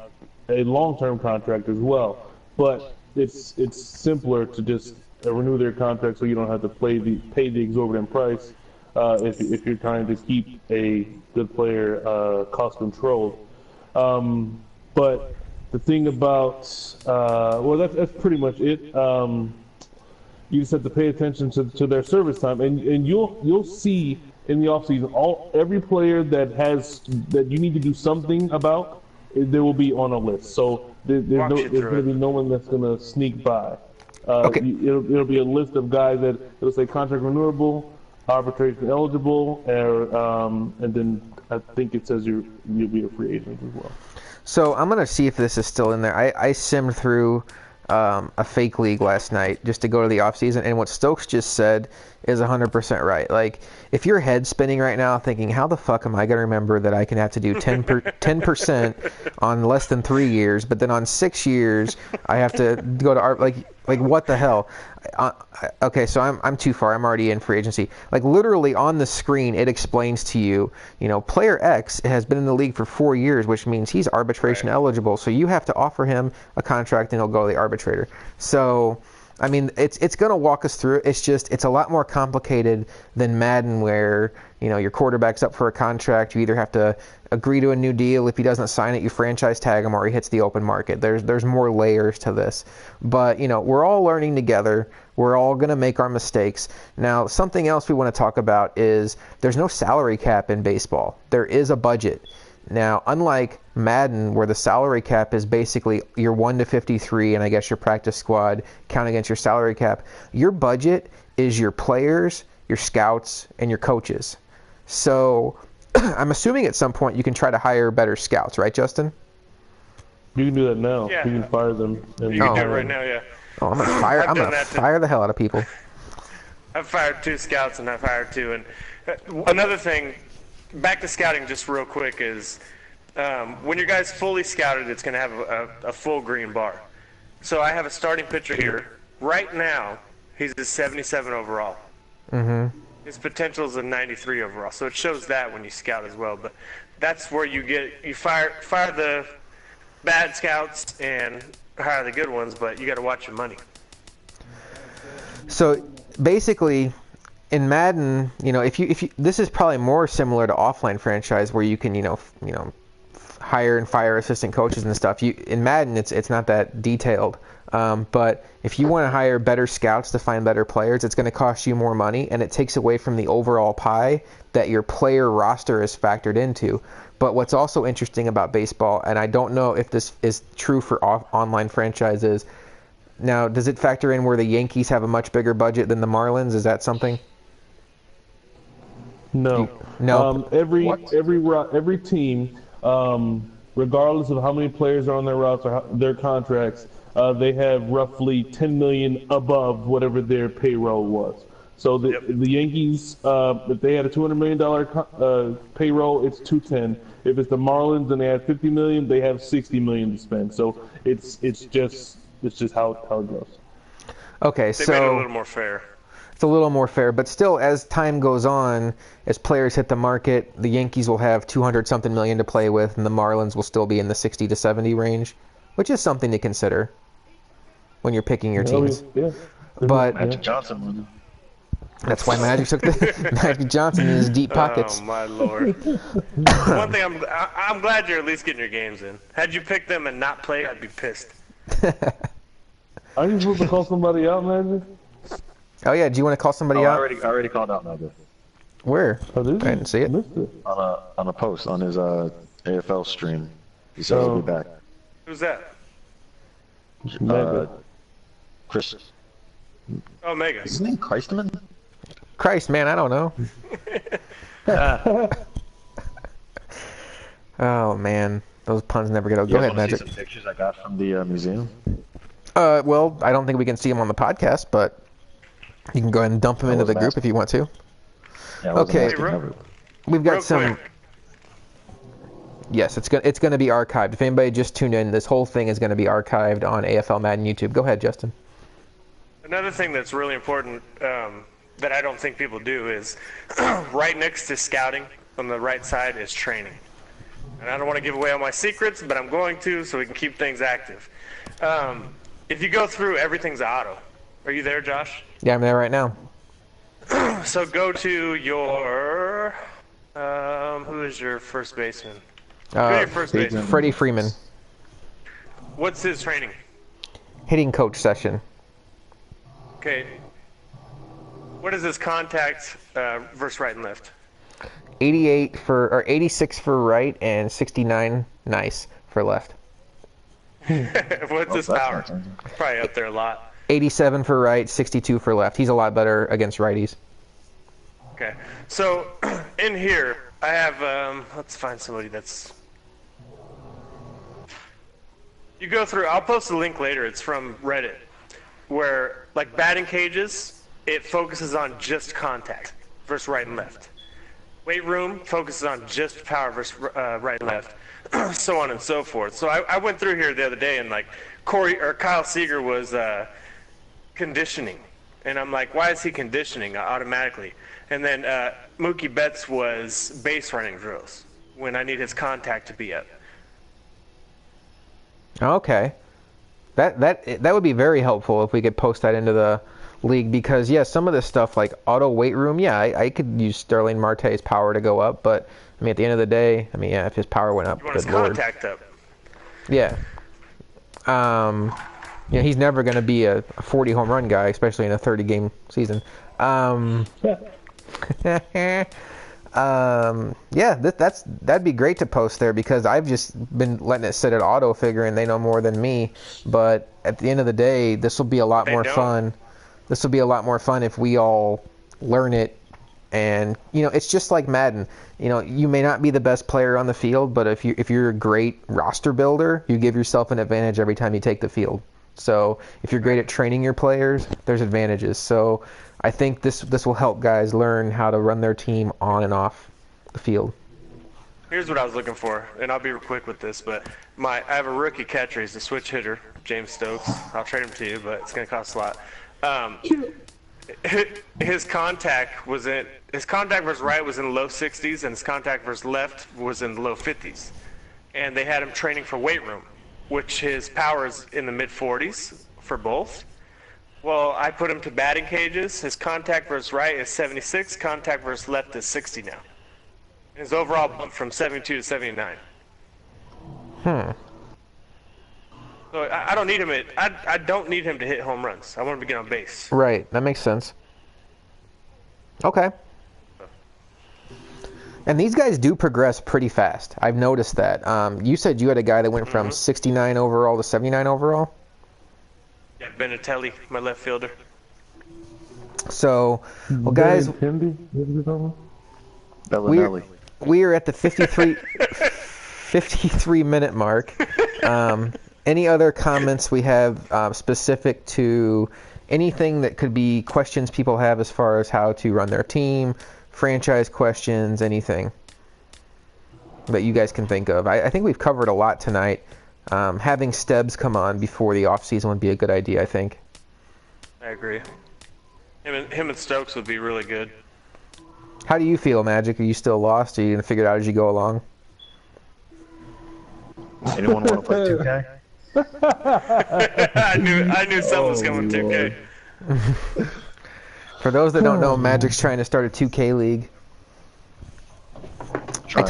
long-term contract as well, but it's simpler to just renew their contract so you don't have to pay the exorbitant price if you're trying to keep a good player cost controlled. But the thing about that's pretty much it. You just have to pay attention to their service time, and you'll see in the offseason, every player that you need to do something about, there will be on a list. So there's going to be no one that's going to sneak by. Okay. It'll be a list of guys that it'll say contract renewable, arbitration eligible, and then I think it says you'll be a free agent as well. So I'm going to see if this is still in there. I simmed through a fake league last night just to go to the offseason, and what Stokes just said is 100% right. Like, if your head's spinning right now thinking, how the fuck am I going to remember that I can have to do 10% on less than 3 years, but then on 6 years I have to go to like what the hell? Okay, so I'm too far. I'm already in free agency. Like, literally on the screen, it explains to you, player X has been in the league for 4 years, which means he's arbitration eligible. So you have to offer him a contract and he'll go to the arbitrator. So, I mean, it's going to walk us through it. It's a lot more complicated than Madden, where, your quarterback's up for a contract. You either have to agree to a new deal. If he doesn't sign it, you franchise tag him, or he hits the open market. There's more layers to this. But, we're all learning together. We're all going to make our mistakes. Now, something else we want to talk about is there's no salary cap in baseball. There is a budget. Now, unlike Madden, where the salary cap is basically your 1 to 53, and I guess your practice squad count against your salary cap, your budget is your players, your scouts, and your coaches. So I'm assuming at some point you can try to hire better scouts, right, Justin? You can do that now. Yeah. You can fire them. You can do it right now, yeah. Oh, I'm gonna fire the hell out of people. I've fired 2 scouts, and I've hired 2. And another thing, back to scouting just real quick, is when your guy's fully scouted, it's going to have a full green bar. So I have a starting pitcher here. Right now, he's a 77 overall. Mm-hmm. His potential is a 93 overall. So it shows that when you scout as well. But that's where you fire the bad scouts and hire the good ones, but you got to watch your money. So basically, in Madden, if you this is probably more similar to offline franchise, where you can hire and fire assistant coaches and stuff. In Madden, it's not that detailed. But if you want to hire better scouts to find better players, it's going to cost you more money, and it takes away from the overall pie that your player roster is factored into. But what's also interesting about baseball, and I don't know if this is true for online franchises, now, does it factor in where the Yankees have a much bigger budget than the Marlins? Is that something? No. No. Every team, regardless of how many players are on their roster, their contracts, they have roughly $10 million above whatever their payroll was. So the Yankees, if they had a $200 million payroll, it's $210. If it's the Marlins and they have $50 million, they have $60 million to spend. So it's just how it goes. Okay, they made it a little more fair. It's a little more fair, but still, as time goes on, as players hit the market, the Yankees will have 200-something million to play with, and the Marlins will still be in the 60 to 70 range, which is something to consider when you're picking your teams. Yeah. But Magic Johnson. That's why Magic took the Magic Johnson in his deep pockets. Oh my lord! One thing I'm glad you're at least getting your games in. Had you picked them and not played, I'd be pissed. Are you supposed to call somebody out, Magic? Oh yeah, do you want to call somebody out? I already called out Magic. Where? Oh, I didn't see it. Missed it. On a post on his AFL stream. He said he'll be back. Who's that? Chris. Oh, Mega. Is his name Christman? Christ, man, I don't know. Oh man, those puns never get old. Go ahead, Magic. See some pictures I got from the museum. Well, I don't think we can see them on the podcast, but you can go ahead and dump them into the group if you want to. Yeah, Okay. We've got Real some. quick. Yes, it's gonna be archived. If anybody just tuned in, this whole thing is gonna be archived on AFL Madden YouTube. Go ahead, Justin. Another thing that's really important that I don't think people do is right next to scouting on the right side is training. And I don't want to give away all my secrets, but I'm going to so we can keep things active. If you go through, everything's auto. Are you there, Josh? Yeah, I'm there right now. So go to your who is your first baseman? Go to your first baseman. Freddie Freeman, What's his training? hitting coach session. Okay. What is his contact versus right and left? 86 for right and 69 nice for left. What's his power? Probably up there a lot. 87 for right, 62 for left. He's a lot better against righties. Okay. So in here, I have. Let's find somebody that's. You go through. I'll post a link later. It's from Reddit, where like batting cages, it focuses on just contact versus right and left. Weight room focuses on just power versus right and left, so on and so forth. So I went through here the other day, and like Kyle Seager was conditioning, and I'm like, why is he conditioning automatically? And then Mookie Betts was base running drills when I need his contact to be up. Okay, that would be very helpful if we could post that into the league, because yeah, some of this stuff like auto weight room, yeah, I could use Sterling Marte's power to go up, but I mean at the end of the day, I mean yeah, if his power went up, You want his good lord. contact up. Yeah. Yeah, he's never going to be a 40 home run guy, especially in a 30 game season. Yeah, that'd be great to post there, because I've just been letting it sit at auto figuring they know more than me. But at the end of the day, this will be a lot more fun. This will be a lot more fun if we all learn it. And you know, it's just like Madden. You know, you may not be the best player on the field, but if you're a great roster builder, you give yourself an advantage every time you take the field. So if you're great at training your players, there's advantages. So I think this will help guys learn how to run their team on and off the field. Here's what I was looking for, and I'll be real quick with this, but I have a rookie catcher. He's a switch hitter, James Stokes. I'll trade him to you, but it's going to cost a lot. His contact versus right was in the low 60s, and his contact versus left was in the low 50s. And they had him training for weight room, which his power is in the mid 40s for both. Well, I put him to batting cages. His contact versus right is 76. Contact versus left is 60 now. His overall bump from 72 to 79. So I don't need him. I don't need him to hit home runs. I want him to get on base. Right, that makes sense. Okay. And these guys do progress pretty fast. I've noticed that. You said you had a guy that went from 69 overall to 79 overall? Yeah, Benatelli, my left fielder. So, well, guys, we are at the 53 minute mark. Any other comments we have specific to anything that could be questions people have as far as how to run their team, franchise questions, anything that you guys can think of? I think we've covered a lot tonight. Having Stebbs come on before the off season would be a good idea, I think. I agree. Him and Stokes would be really good. How do you feel, Magic? Are you still lost? Or are you gonna figure it out as you go along? Anyone want to play 2K? I knew someone was coming 2K. For those that don't know, Magic's trying to start a 2K league. I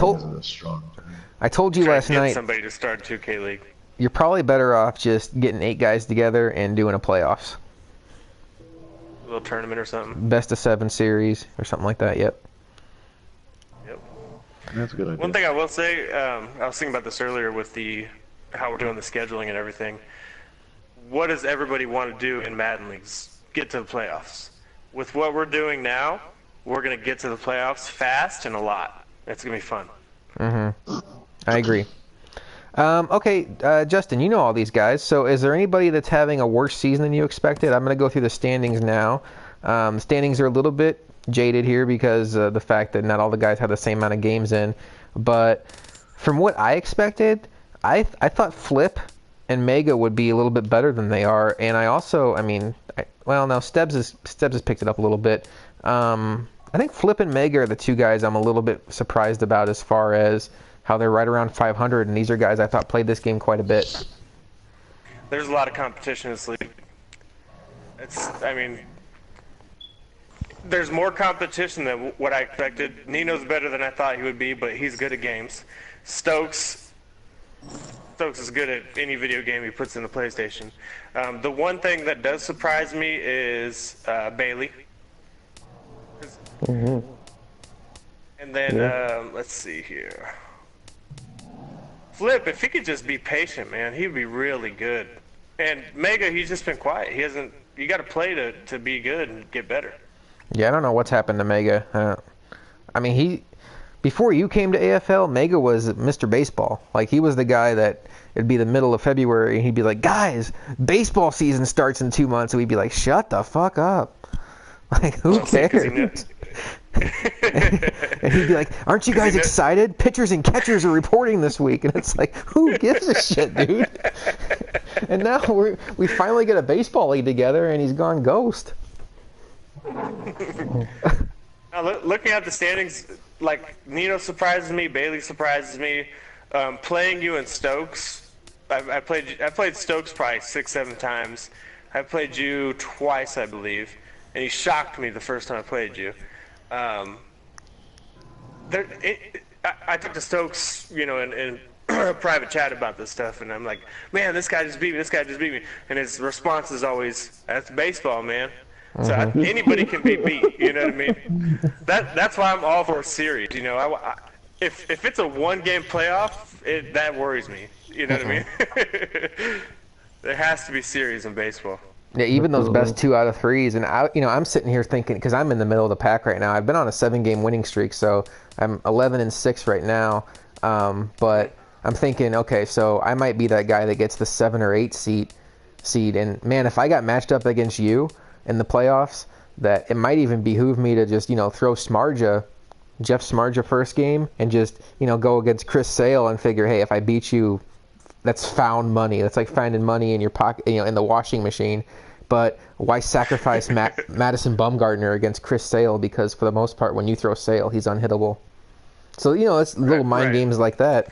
told you last night. Somebody to start a 2K league. You're probably better off just getting 8 guys together and doing a playoffs. A little tournament or something. Best of 7 series or something like that. Yep. That's a good idea. One thing I will say, I was thinking about this earlier with how we're doing the scheduling and everything. What does everybody want to do in Madden leagues? Get to the playoffs. With what we're doing now, we're going to get to the playoffs fast and a lot. It's going to be fun. I agree. Okay, Justin, you know all these guys. So is there anybody that's having a worse season than you expected? I'm going to go through the standings now. The standings are a little bit jaded here because the fact that not all the guys have the same amount of games in. But from what I expected, I thought Flip and Mega would be a little bit better than they are. And I also, Stebbs has picked it up a little bit. I think Flip and Mega are the 2 guys I'm a little bit surprised about as far as how they're right around 500, and these are guys I thought played this game quite a bit. There's a lot of competition in this league. There's more competition than what I expected. Nino's better than I thought he would be, but he's good at games. Stokes is good at any video game he puts in the PlayStation. The one thing that does surprise me is Bailey. And then, let's see here. Flip, if he could just be patient, man, he'd be really good. And Mega, he's just been quiet. You got to play to be good and get better. Yeah, I don't know what's happened to Mega. Before you came to AFL, Mega was Mr. Baseball. Like, he was the guy that it'd be the middle of February, and he'd be like, guys, baseball season starts in 2 months. And we'd be like, shut the fuck up. Like, who cares? And he'd be like, aren't you guys excited? Pitchers and catchers are reporting this week. And it's like, who gives a shit, dude? And now we finally get a baseball league together, and he's gone ghost. Now, looking at the standings, like, Nino surprises me, Bailey surprises me. Playing you and Stokes, I played Stokes probably 6-7 times. I played you twice, I believe, and he shocked me the first time I played you. I talked to Stokes, in a private chat about this stuff, and I'm like, man, this guy just beat me, and his response is always, that's baseball, man. So anybody can be beat, you know what I mean? That's why I'm all for series, if it's a 1-game playoff, that worries me, you know what I mean? There has to be series in baseball. Yeah, even those best 2 out of 3s, and I'm sitting here thinking, because I'm in the middle of the pack right now. I've been on a 7-game winning streak, so I'm 11-6 right now. But I'm thinking, okay, so I might be that guy that gets the 7 or 8 seed. And man, if I got matched up against you in the playoffs, that it might even behoove me to just throw Jeff Smarja first game, and just go against Chris Sale and figure, hey, if I beat you, that's found money. That's like finding money in your pocket, in the washing machine. But why sacrifice Madison Bumgarner against Chris Sale? Because for the most part, when you throw Sale, he's unhittable. So it's little mind games like that.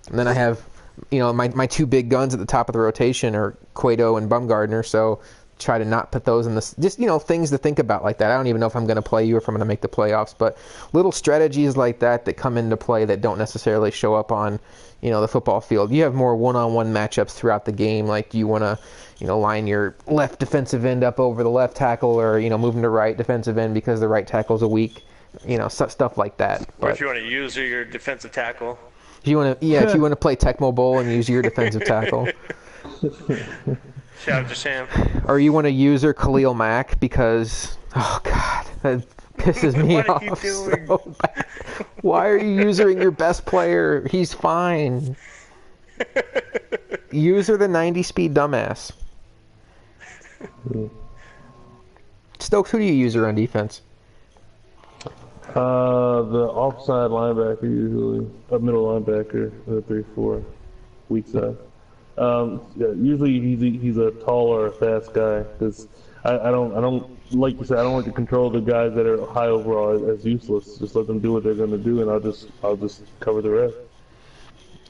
And then I have, my 2 big guns at the top of the rotation are Cueto and Bumgarner. So try to not put those in this. Just things to think about like that. I don't even know if I'm going to play you or if I'm going to make the playoffs. But little strategies like that come into play that don't necessarily show up on the football field. You have more one-on-one matchups throughout the game. Like, do you want to, line your left defensive end up over the left tackle, or, move him to right defensive end because the right tackle's a weak, stuff like that. Or if you want to use your defensive tackle. If you want to play Tecmo Bowl and use your defensive tackle. Shout out to Sam. Or you want to use her Khalil Mack because, oh God, that pisses me off so bad. Why are you using your best player? He's fine. Use her the 90-speed dumbass. Stokes, who do you use her on defense? The offside linebacker usually, a middle linebacker, the 3-4, weak side. Usually he's a taller, fast guy because I don't like you said. I don't like to control the guys that are high overall as useless. Just let them do what they're gonna do, and I'll just cover the rest.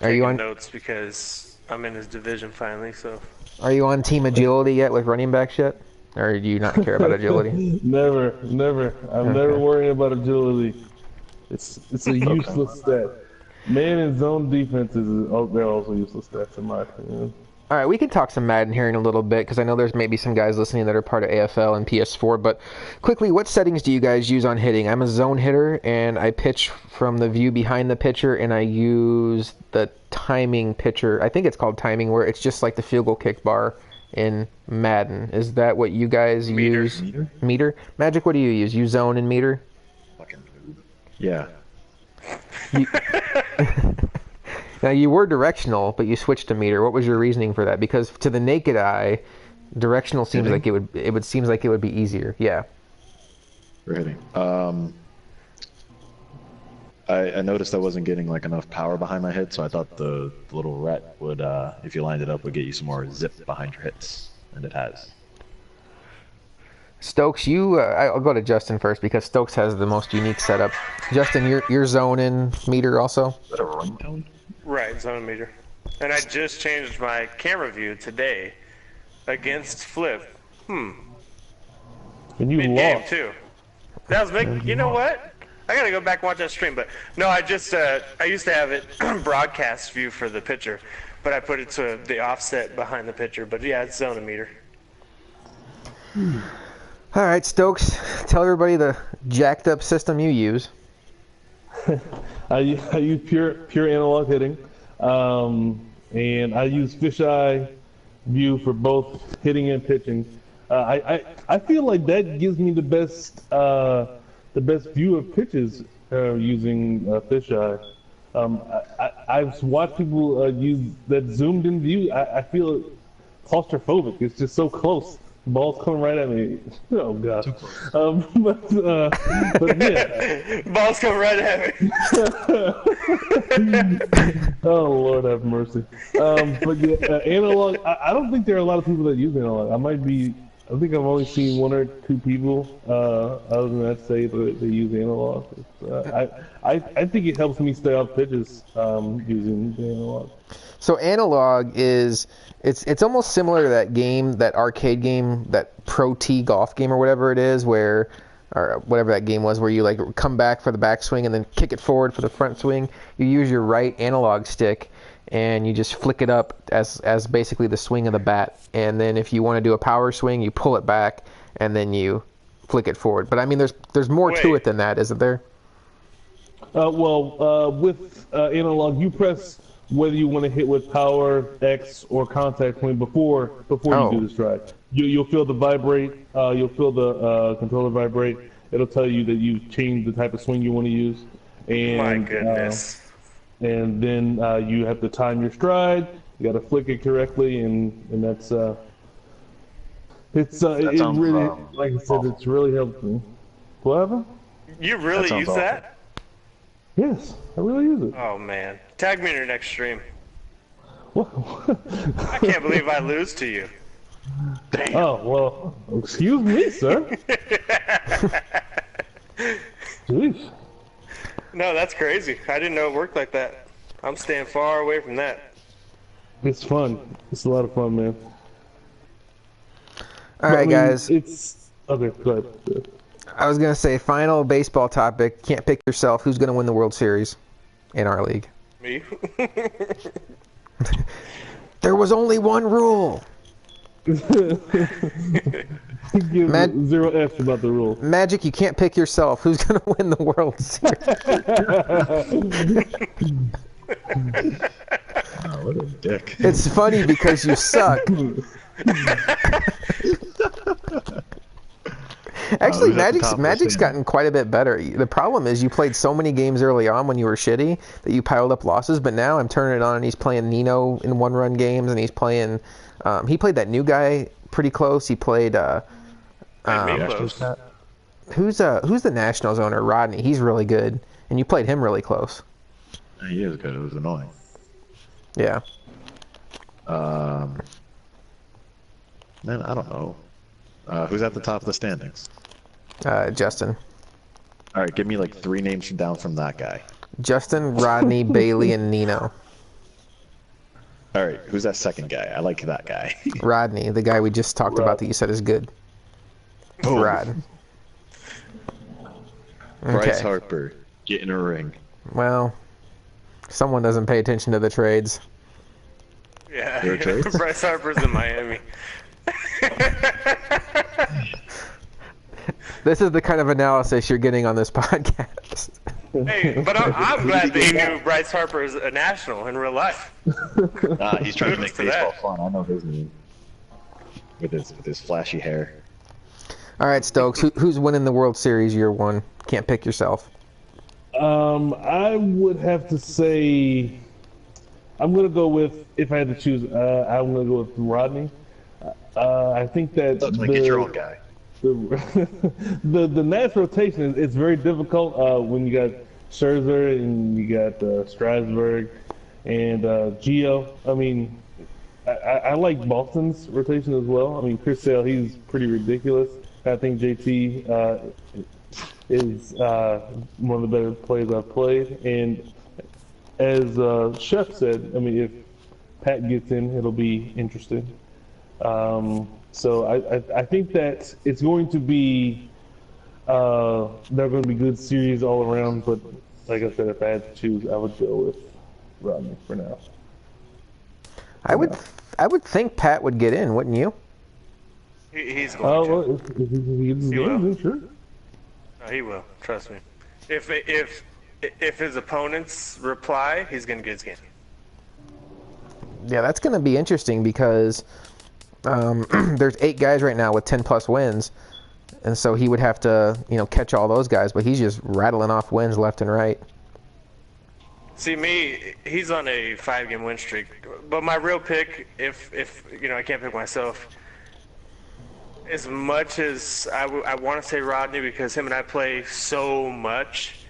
Are you on notes because I'm in his division finally? So. Are you on team agility yet with running backs yet? Or do you not care about agility? Never. I'm never worrying about agility. It's a useless stat. Man and zone defenses, they're also useless stats in my opinion. All right, we can talk some Madden here in a little bit because I know there's maybe some guys listening that are part of AFL and PS4. But quickly, what settings do you guys use on hitting? I'm a zone hitter, and I pitch from the view behind the pitcher, and I use the timing pitcher. I think it's called timing, where it's just like the field goal kick bar in Madden. Is that what you guys use? Meter? Magic, what do you use? You zone and meter? Fucking yeah. Now, you were directional, but you switched to meter. What was your reasoning for that? Because to the naked eye, directional seems like it would be easier. Yeah. For hitting. I noticed I wasn't getting like enough power behind my hit, so I thought the little ret would, if you lined it up, would get you some more zip behind your hits, and it has. Stokes, I'll go to Justin first because Stokes has the most unique setup. Justin, you're zone in meter also? Is that a ringtone? Right, zone meter. And I just changed my camera view today against Flip. And you Mid-game, lost. too. That was big. You know what? I gotta go back and watch that stream. But no, I used to have it broadcast view for the pitcher, but I put it to the offset behind the pitcher. But yeah, it's zone meter. All right, Stokes, tell everybody the jacked up system you use. I use pure analog hitting, and I use fisheye view for both hitting and pitching. I feel like that gives me the best view of pitches using fisheye. I've watched people use that zoomed in view. I feel claustrophobic. It's just so close. Ball's coming right at me. Oh god. But yeah. Ball's coming right at me. Oh Lord have mercy. But yeah, analog. I don't think there are a lot of people that use analog. I think I've only seen one or two people other than that say that they use analog. I think it helps me stay off pitches using the analog. So analog is it's almost similar to that game, that arcade game, that Pro T golf game or whatever it is, or whatever that game was, where you like come back for the backswing and then kick it forward for the front swing. You use your right analog stick and you just flick it up as basically the swing of the bat. And then if you want to do a power swing, you pull it back and then you flick it forward. But I mean, there's more to it than that, isn't there? With analog, you press whether you want to hit with power, X, or contact point before you do the strike. You'll feel the vibrate. You'll feel the controller vibrate. It'll tell you that you've changed the type of swing you want to use. And, my goodness. And then you have to time your stride. You got to flick it correctly, and that's it really, like I said, it's really helpful. Whatever. You really use that? Yes, I really use it. Oh man, tag me in your next stream. What? I can't believe I lose to you. Damn. Oh well, excuse me, sir. Jeez. No, that's crazy. I didn't know it worked like that. I'm staying far away from that. It's fun. It's a lot of fun, man. All right, guys. It's okay. Go ahead. I was going to say, final baseball topic. Can't pick yourself. Who's going to win the World Series in our league? Me? There was only one rule. Give 0 F's about the rule. Magic, you can't pick yourself. Who's going to win the World Series? Oh, what a dick. It's funny because you suck. Actually, Magic's gotten quite a bit better. The problem is you played so many games early on when you were shitty that you piled up losses, but now I'm turning it on and he's playing Nino in one-run games, and he's playing... he played that new guy pretty close. He played... who's the Nationals owner? Rodney. He's really good. And you played him really close. He is good. It was annoying. Yeah. Man, I don't know. Who's at the top of the standings? Justin. All right, give me like 3 names down from that guy. Justin, Rodney, Bailey, and Nino. All right, who's that second guy? I like that guy. Rodney, the guy we just talked about that you said is good. Oh. Rod. Bryce Harper, get in a ring. Well, someone doesn't pay attention to the trades. Yeah, There are trades? Bryce Harper's in Miami. This is the kind of analysis you're getting on this podcast. Hey, but I'm glad that you knew Bryce Harper is a national in real life. He's trying to make For baseball that. fun. I know his name. With his flashy hair. All right, Stokes, who's winning the World Series year 1? Can't pick yourself. I would have to say, I'm gonna go with, if I had to choose, I'm gonna go with Rodney. I think that Get your own guy. the Nats rotation is very difficult when you got Scherzer and you got Strasburg and Gio. I mean, I like Boston's rotation as well. I mean, Chris Sale, he's pretty ridiculous. I think JT is one of the better players I've played. And as Chef said, I mean, if Pat gets in, it'll be interesting. So I think that it's going to be they're going to be good series all around. But like I said, if I had to choose, I would go with Rodney for now. I would think Pat would get in, wouldn't you? He's going to. Well, if he gets his He game, will. then sure. No, he will. Trust me. If his opponents reply, he's going to get his game. Yeah, that's going to be interesting because there's 8 guys right now with 10-plus wins, and so he would have to, catch all those guys. But he's just rattling off wins left and right. See, he's on a 5-game win streak. But my real pick, if I can't pick myself, as much as I want to say Rodney because him and I play so much,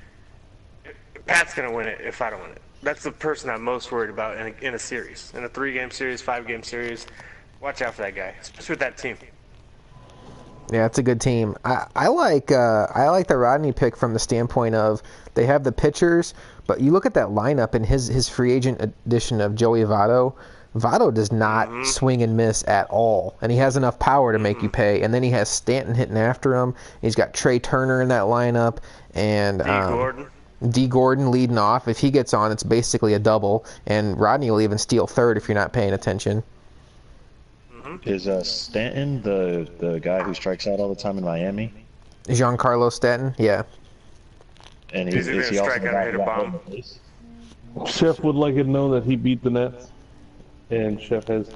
Pat's going to win it if I don't win it. That's the person I'm most worried about in a series. In a 3-game series, 5-game series, watch out for that guy, especially with that team. Yeah, it's a good team. I like the Rodney pick from the standpoint of they have the pitchers, but you look at that lineup and his free agent addition of Joey Votto. Votto does not swing and miss at all, and he has enough power to make you pay. And then he has Stanton hitting after him. He's got Trey Turner in that lineup, and D. Gordon leading off. If he gets on, it's basically a double, and Rodney will even steal third if you're not paying attention. Is Stanton the guy who strikes out all the time in Miami? Giancarlo Stanton, yeah. And Is he is gonna he also strike the out guy and hit who a got hit in bomb? the face? Chef would like it known that he beat the Nets, and Chef has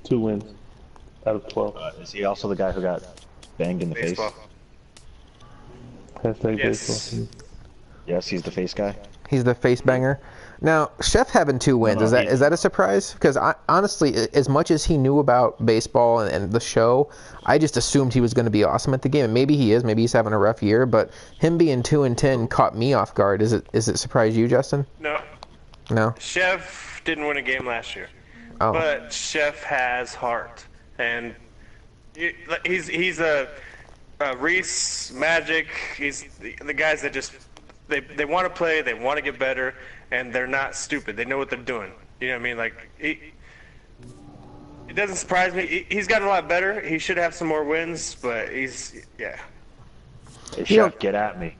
2 wins out of 12. Is he also the guy who got banged in the Baseball. face? Hashtag Yes. baseball. Yes, he's the face guy. He's the face banger. Now, Chef having 2 wins, No, is that a surprise? Because honestly, as much as he knew about baseball and the show, I just assumed he was going to be awesome at the game. And maybe he is. Maybe he's having a rough year. But him being 2-10 caught me off guard. Is it surprise you, Justin? No. Chef didn't win a game last year, Oh. but Chef has heart, and he's a Reese Magic. He's the guys that just they want to play, they want to get better, and they're not stupid. They know what they're doing. You know what I mean? Like it doesn't surprise me. He's gotten a lot better. He should have some more wins, but Hey, You Chef, know- get at me.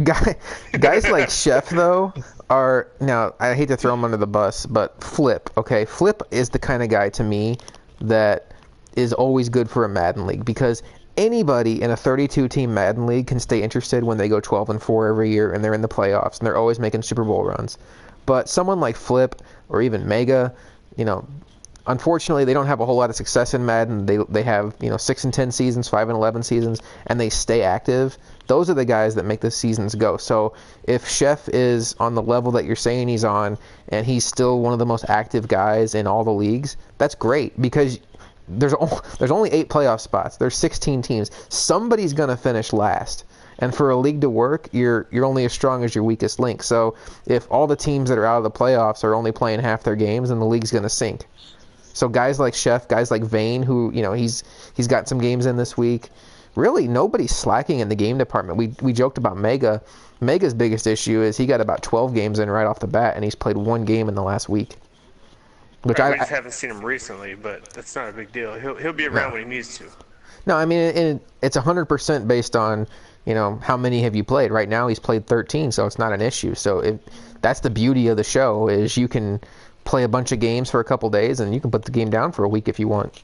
Guys like Chef, though, are... Now, I hate to throw him under the bus, but Flip, okay? Flip is the kind of guy, to me, that is always good for a Madden League, because anybody in a 32-team Madden League can stay interested when they go 12-4 every year, and they're in the playoffs, and they're always making Super Bowl runs. But someone like Flip, or even Mega, unfortunately, they don't have a whole lot of success in Madden. They have 6-10 seasons, 5-11 seasons, and they stay active. Those are the guys that make the seasons go. So if Chef is on the level that you're saying he's on, and he's still one of the most active guys in all the leagues, that's great, because there's only 8 playoff spots. There's 16 teams. Somebody's gonna finish last. And for a league to work, you're only as strong as your weakest link. So if all the teams that are out of the playoffs are only playing half their games, then the league's gonna sink. So guys like Chef, guys like Vane, who he's got some games in this week. Really, nobody's slacking in the game department. We joked about Mega. Mega's biggest issue is he got about 12 games in right off the bat, and he's played one game in the last week. Which I just haven't seen him recently, but that's not a big deal. He'll be around when he needs to. No, I mean it's 100% based on how many have you played. Right now he's played 13, so it's not an issue. So that's the beauty of the show is you can play a bunch of games for a couple days, and you can put the game down for a week if you want.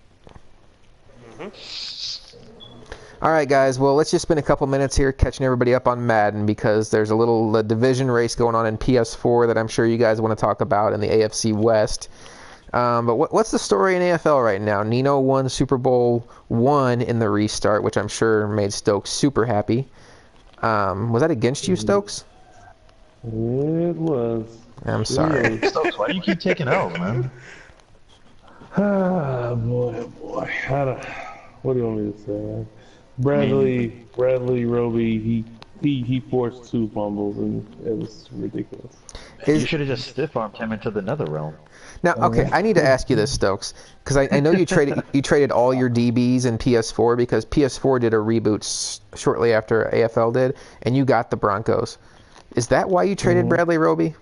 All right, guys. Well, let's just spend a couple minutes here catching everybody up on Madden because there's a little division race going on in PS4 that I'm sure you guys want to talk about in the AFC West. But what's the story in AFL right now? Nino won Super Bowl I in the restart, which I'm sure made Stokes super happy. Was that against you, Stokes? It was. I'm sorry. Stokes, why do you keep taking L, man? Ah, boy. What do you want me to say, man? Bradley Roby, he forced 2 fumbles, and it was ridiculous. You should have just stiff-armed him into the nether realm. Now, okay, I need to ask you this, Stokes, because I know you traded all your DBs in PS4 because PS4 did a reboot shortly after AFL did, and you got the Broncos. Is that why you traded Bradley Roby?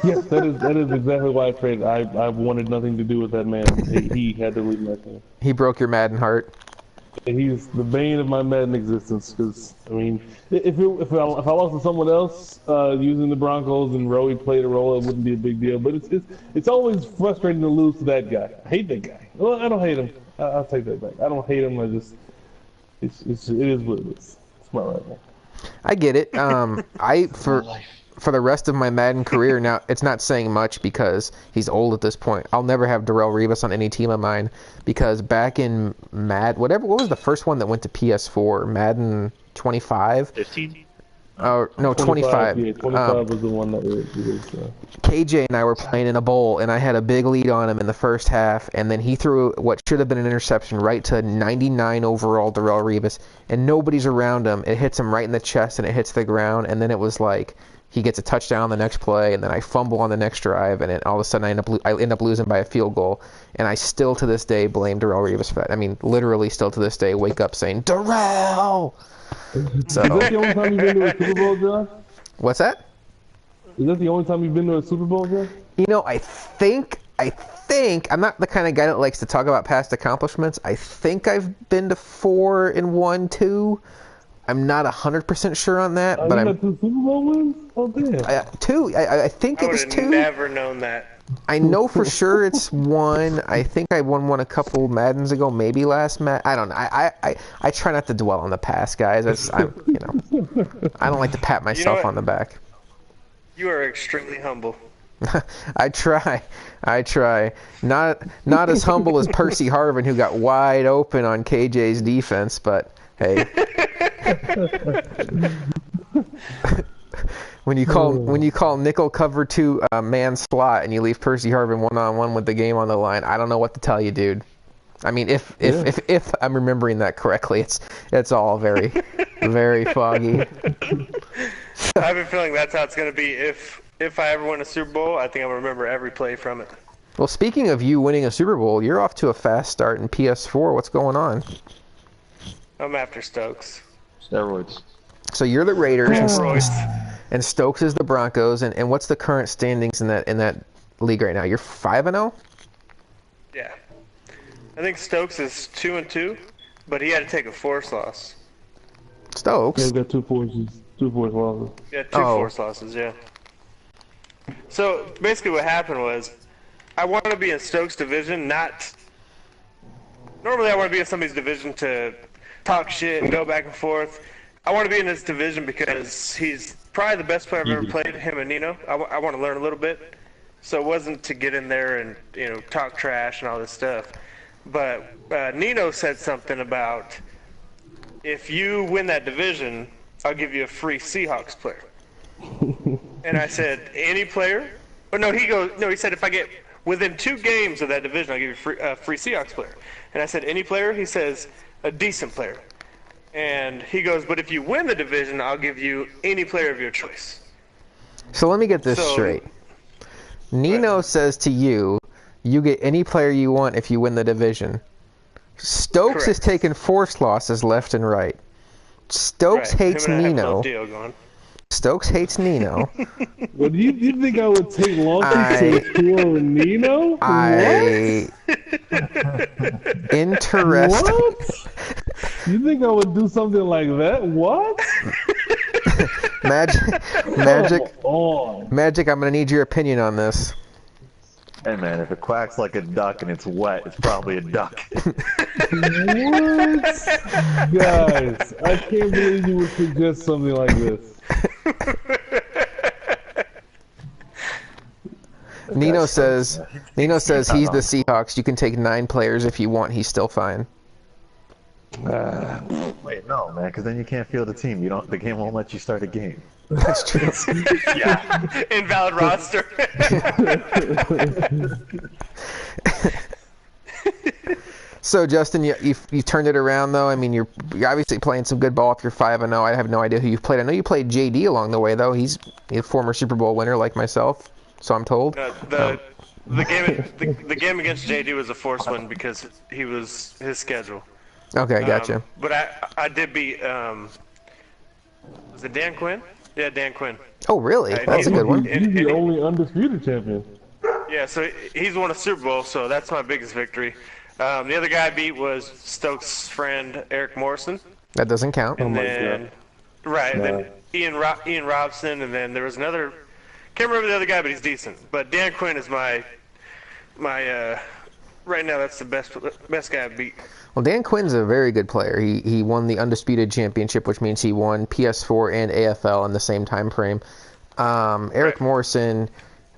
Yes, that is exactly why I traded. I wanted nothing to do with that man. He had to leave my team. He broke your Madden heart. He's the bane of my Madden existence. Because I mean, if I lost to someone else using the Broncos and Roby played a role, it wouldn't be a big deal. But it's always frustrating to lose to that guy. I hate that guy. Well, I don't hate him. I'll take that back. I don't hate him. It is what it is. It's my rival. I get it. For the rest of my Madden career, now it's not saying much because he's old at this point. I'll never have Darrelle Revis on any team of mine because back in what was the first one that went to PS4? Madden 25? 15? No, 25. Yeah, 25 was the one that was. KJ and I were playing in a bowl, and I had a big lead on him in the first half, and then he threw what should have been an interception right to 99 overall Darrelle Revis, and nobody's around him. It hits him right in the chest, and it hits the ground, and then it was like he gets a touchdown on the next play, and then I fumble on the next drive, and then all of a sudden I end up losing by a field goal, and I still to this day blame Darrelle Revis for that. I mean, literally still to this day wake up saying, Darrelle! So, is that the only time you've been to a Super Bowl, Josh? What's that? Is that the only time you've been to a Super Bowl, Josh? I think I'm not the kind of guy that likes to talk about past accomplishments. I think I've been to 4 and 1, 2. I'm not 100% sure on that, but you got 2 Super Bowl wins? Oh damn. 2. I think it was 2. I would have never known that. I know for sure it's 1. I think I won one a couple Maddens ago, maybe last Madden. I don't know. I try not to dwell on the past, guys. I don't like to pat myself on the back. You are extremely humble. I try. Not as humble as Percy Harvin, who got wide open on KJ's defense, but hey. When you call nickel cover 2 man slot and you leave Percy Harvin 1-on-1 with the game on the line, I don't know what to tell you, dude. I mean, if I'm remembering that correctly, it's all very very foggy. I have a feeling that's how it's going to be. If I ever win a Super Bowl, I think I'm going to remember every play from it. Well, speaking of you winning a Super Bowl, you're off to a fast start in PS4. What's going on? I'm after Stokes. Steroids. So you're the Raiders, Steroids. and Stokes is the Broncos. And what's the current standings in that league right now? You're 5-0? Yeah. I think Stokes is 2-2, but he had to take a forced loss. Stokes? Yeah, we got 2 forced losses. Yeah, 2 forced losses, yeah. So basically what happened was I wanted to be in Stokes' division, normally I want to be in somebody's division to talk shit and go back and forth. I want to be in his division because he's probably the best player I've ever played, him and Nino. I want to learn a little bit. So it wasn't to get in there and talk trash and all this stuff. But Nino said something about, if you win that division, I'll give you a free Seahawks player. And I said, any player? But no, he said if I get within 2 games of that division, I'll give you a free Seahawks player. And I said, any player? He says, a decent player. And he goes, but if you win the division, I'll give you any player of your choice. So let me get this straight. Nino says to you You get any player you want if you win the division. Stokes Correct. is taking forced losses left and right. Stokes Right. hates Him and I have a Nino. little deal going. Stokes hates Nino. What do you think I would take losses to score Nino? I interest. What? You think I would do something like that? What? Magic. Come on. Magic. I'm gonna need your opinion on this. Hey man, if it quacks like a duck and it's wet, it's probably a duck. What? Guys, I can't believe you would suggest something like this. Nino says he's the Seahawks. You can take 9 players if you want. He's still fine. Wait, no, man, because then you can't field a team. You don't. The game won't let you start a game. That's true. Yeah. Invalid roster. So Justin, you turned it around though. I mean, you're obviously playing some good ball if you're 5-0. I have no idea who you've played. I know you played JD along the way though. He's a former Super Bowl winner like myself, so I'm told. The game against JD was a forced one because he was his schedule. Okay, gotcha. But I did beat was it Dan Quinn? Yeah, Dan Quinn. Oh, really? That's a good one. He's the only undisputed champion. Yeah, so he's won a Super Bowl, so that's my biggest victory. The other guy I beat was Stokes' friend Eric Morrison, That doesn't count. and then and then Ian Robson, and then there was another. Can't remember the other guy, but he's decent. But Dan Quinn is my right now. That's the best guy I beat. Well, Dan Quinn's a very good player. He won the Undisputed Championship, which means he won PS4 and AFL in the same time frame. Eric Morrison,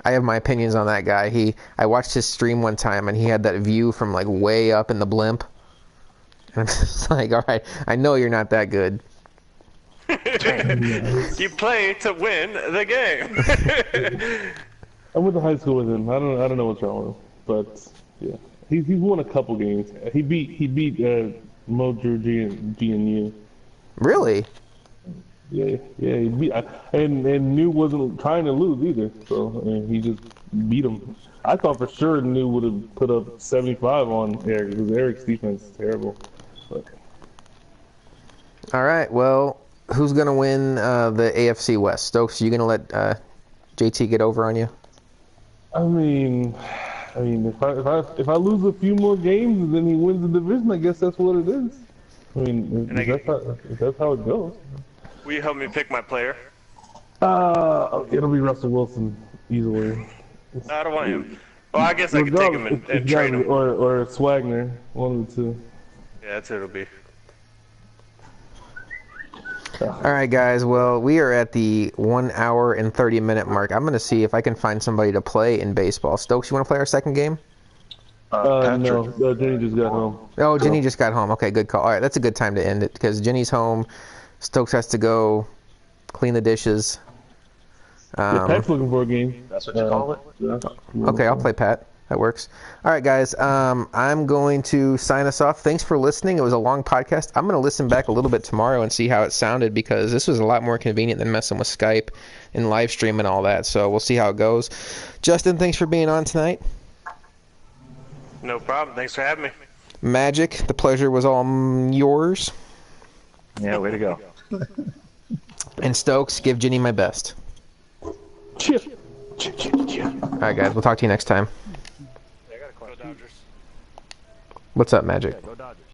I have my opinions on that guy. I watched his stream one time, and he had that view from like way up in the blimp. And I'm just like, all right, I know you're not that good. You play to win the game. I went to high school with him. I don't know what's wrong with him, but yeah, he's won a couple games. He beat Mojo GNU. Really? Yeah, he beat, and New wasn't trying to lose either, so he just beat him. I thought for sure New would have put up 75 on Eric because Eric's defense is terrible. But. All right, well, who's going to win the AFC West? Stokes, are you going to let JT get over on you? I mean, if I lose a few more games and then he wins the division, I guess that's what it is. I mean, if that's how it goes. Will you help me pick my player? It'll be Russell Wilson easily. I don't want him. Well, I guess I could take him and trade him. Or Swagner, one of the two. Yeah, that's who it'll be. All right, guys. Well, we are at the 1 hour and 30-minute mark. I'm going to see if I can find somebody to play in baseball. Stokes, you want to play our second game? No, Jenny just got home. Oh, Jenny just got home. Okay, good call. All right, that's a good time to end it because Jenny's home. Stokes has to go clean the dishes. Pat's looking for a game. That's what you call it? Yeah. Okay, I'll play Pat. That works. All right, guys. I'm going to sign us off. Thanks for listening. It was a long podcast. I'm going to listen back a little bit tomorrow and see how it sounded because this was a lot more convenient than messing with Skype and live stream and all that. So we'll see how it goes. Justin, thanks for being on tonight. No problem. Thanks for having me. Magic, the pleasure was all yours. Yeah, way to go. And Stokes, give Jenny my best. Chip. All right, guys. We'll talk to you next time. Go Dodgers. What's up, Magic? Go Dodgers.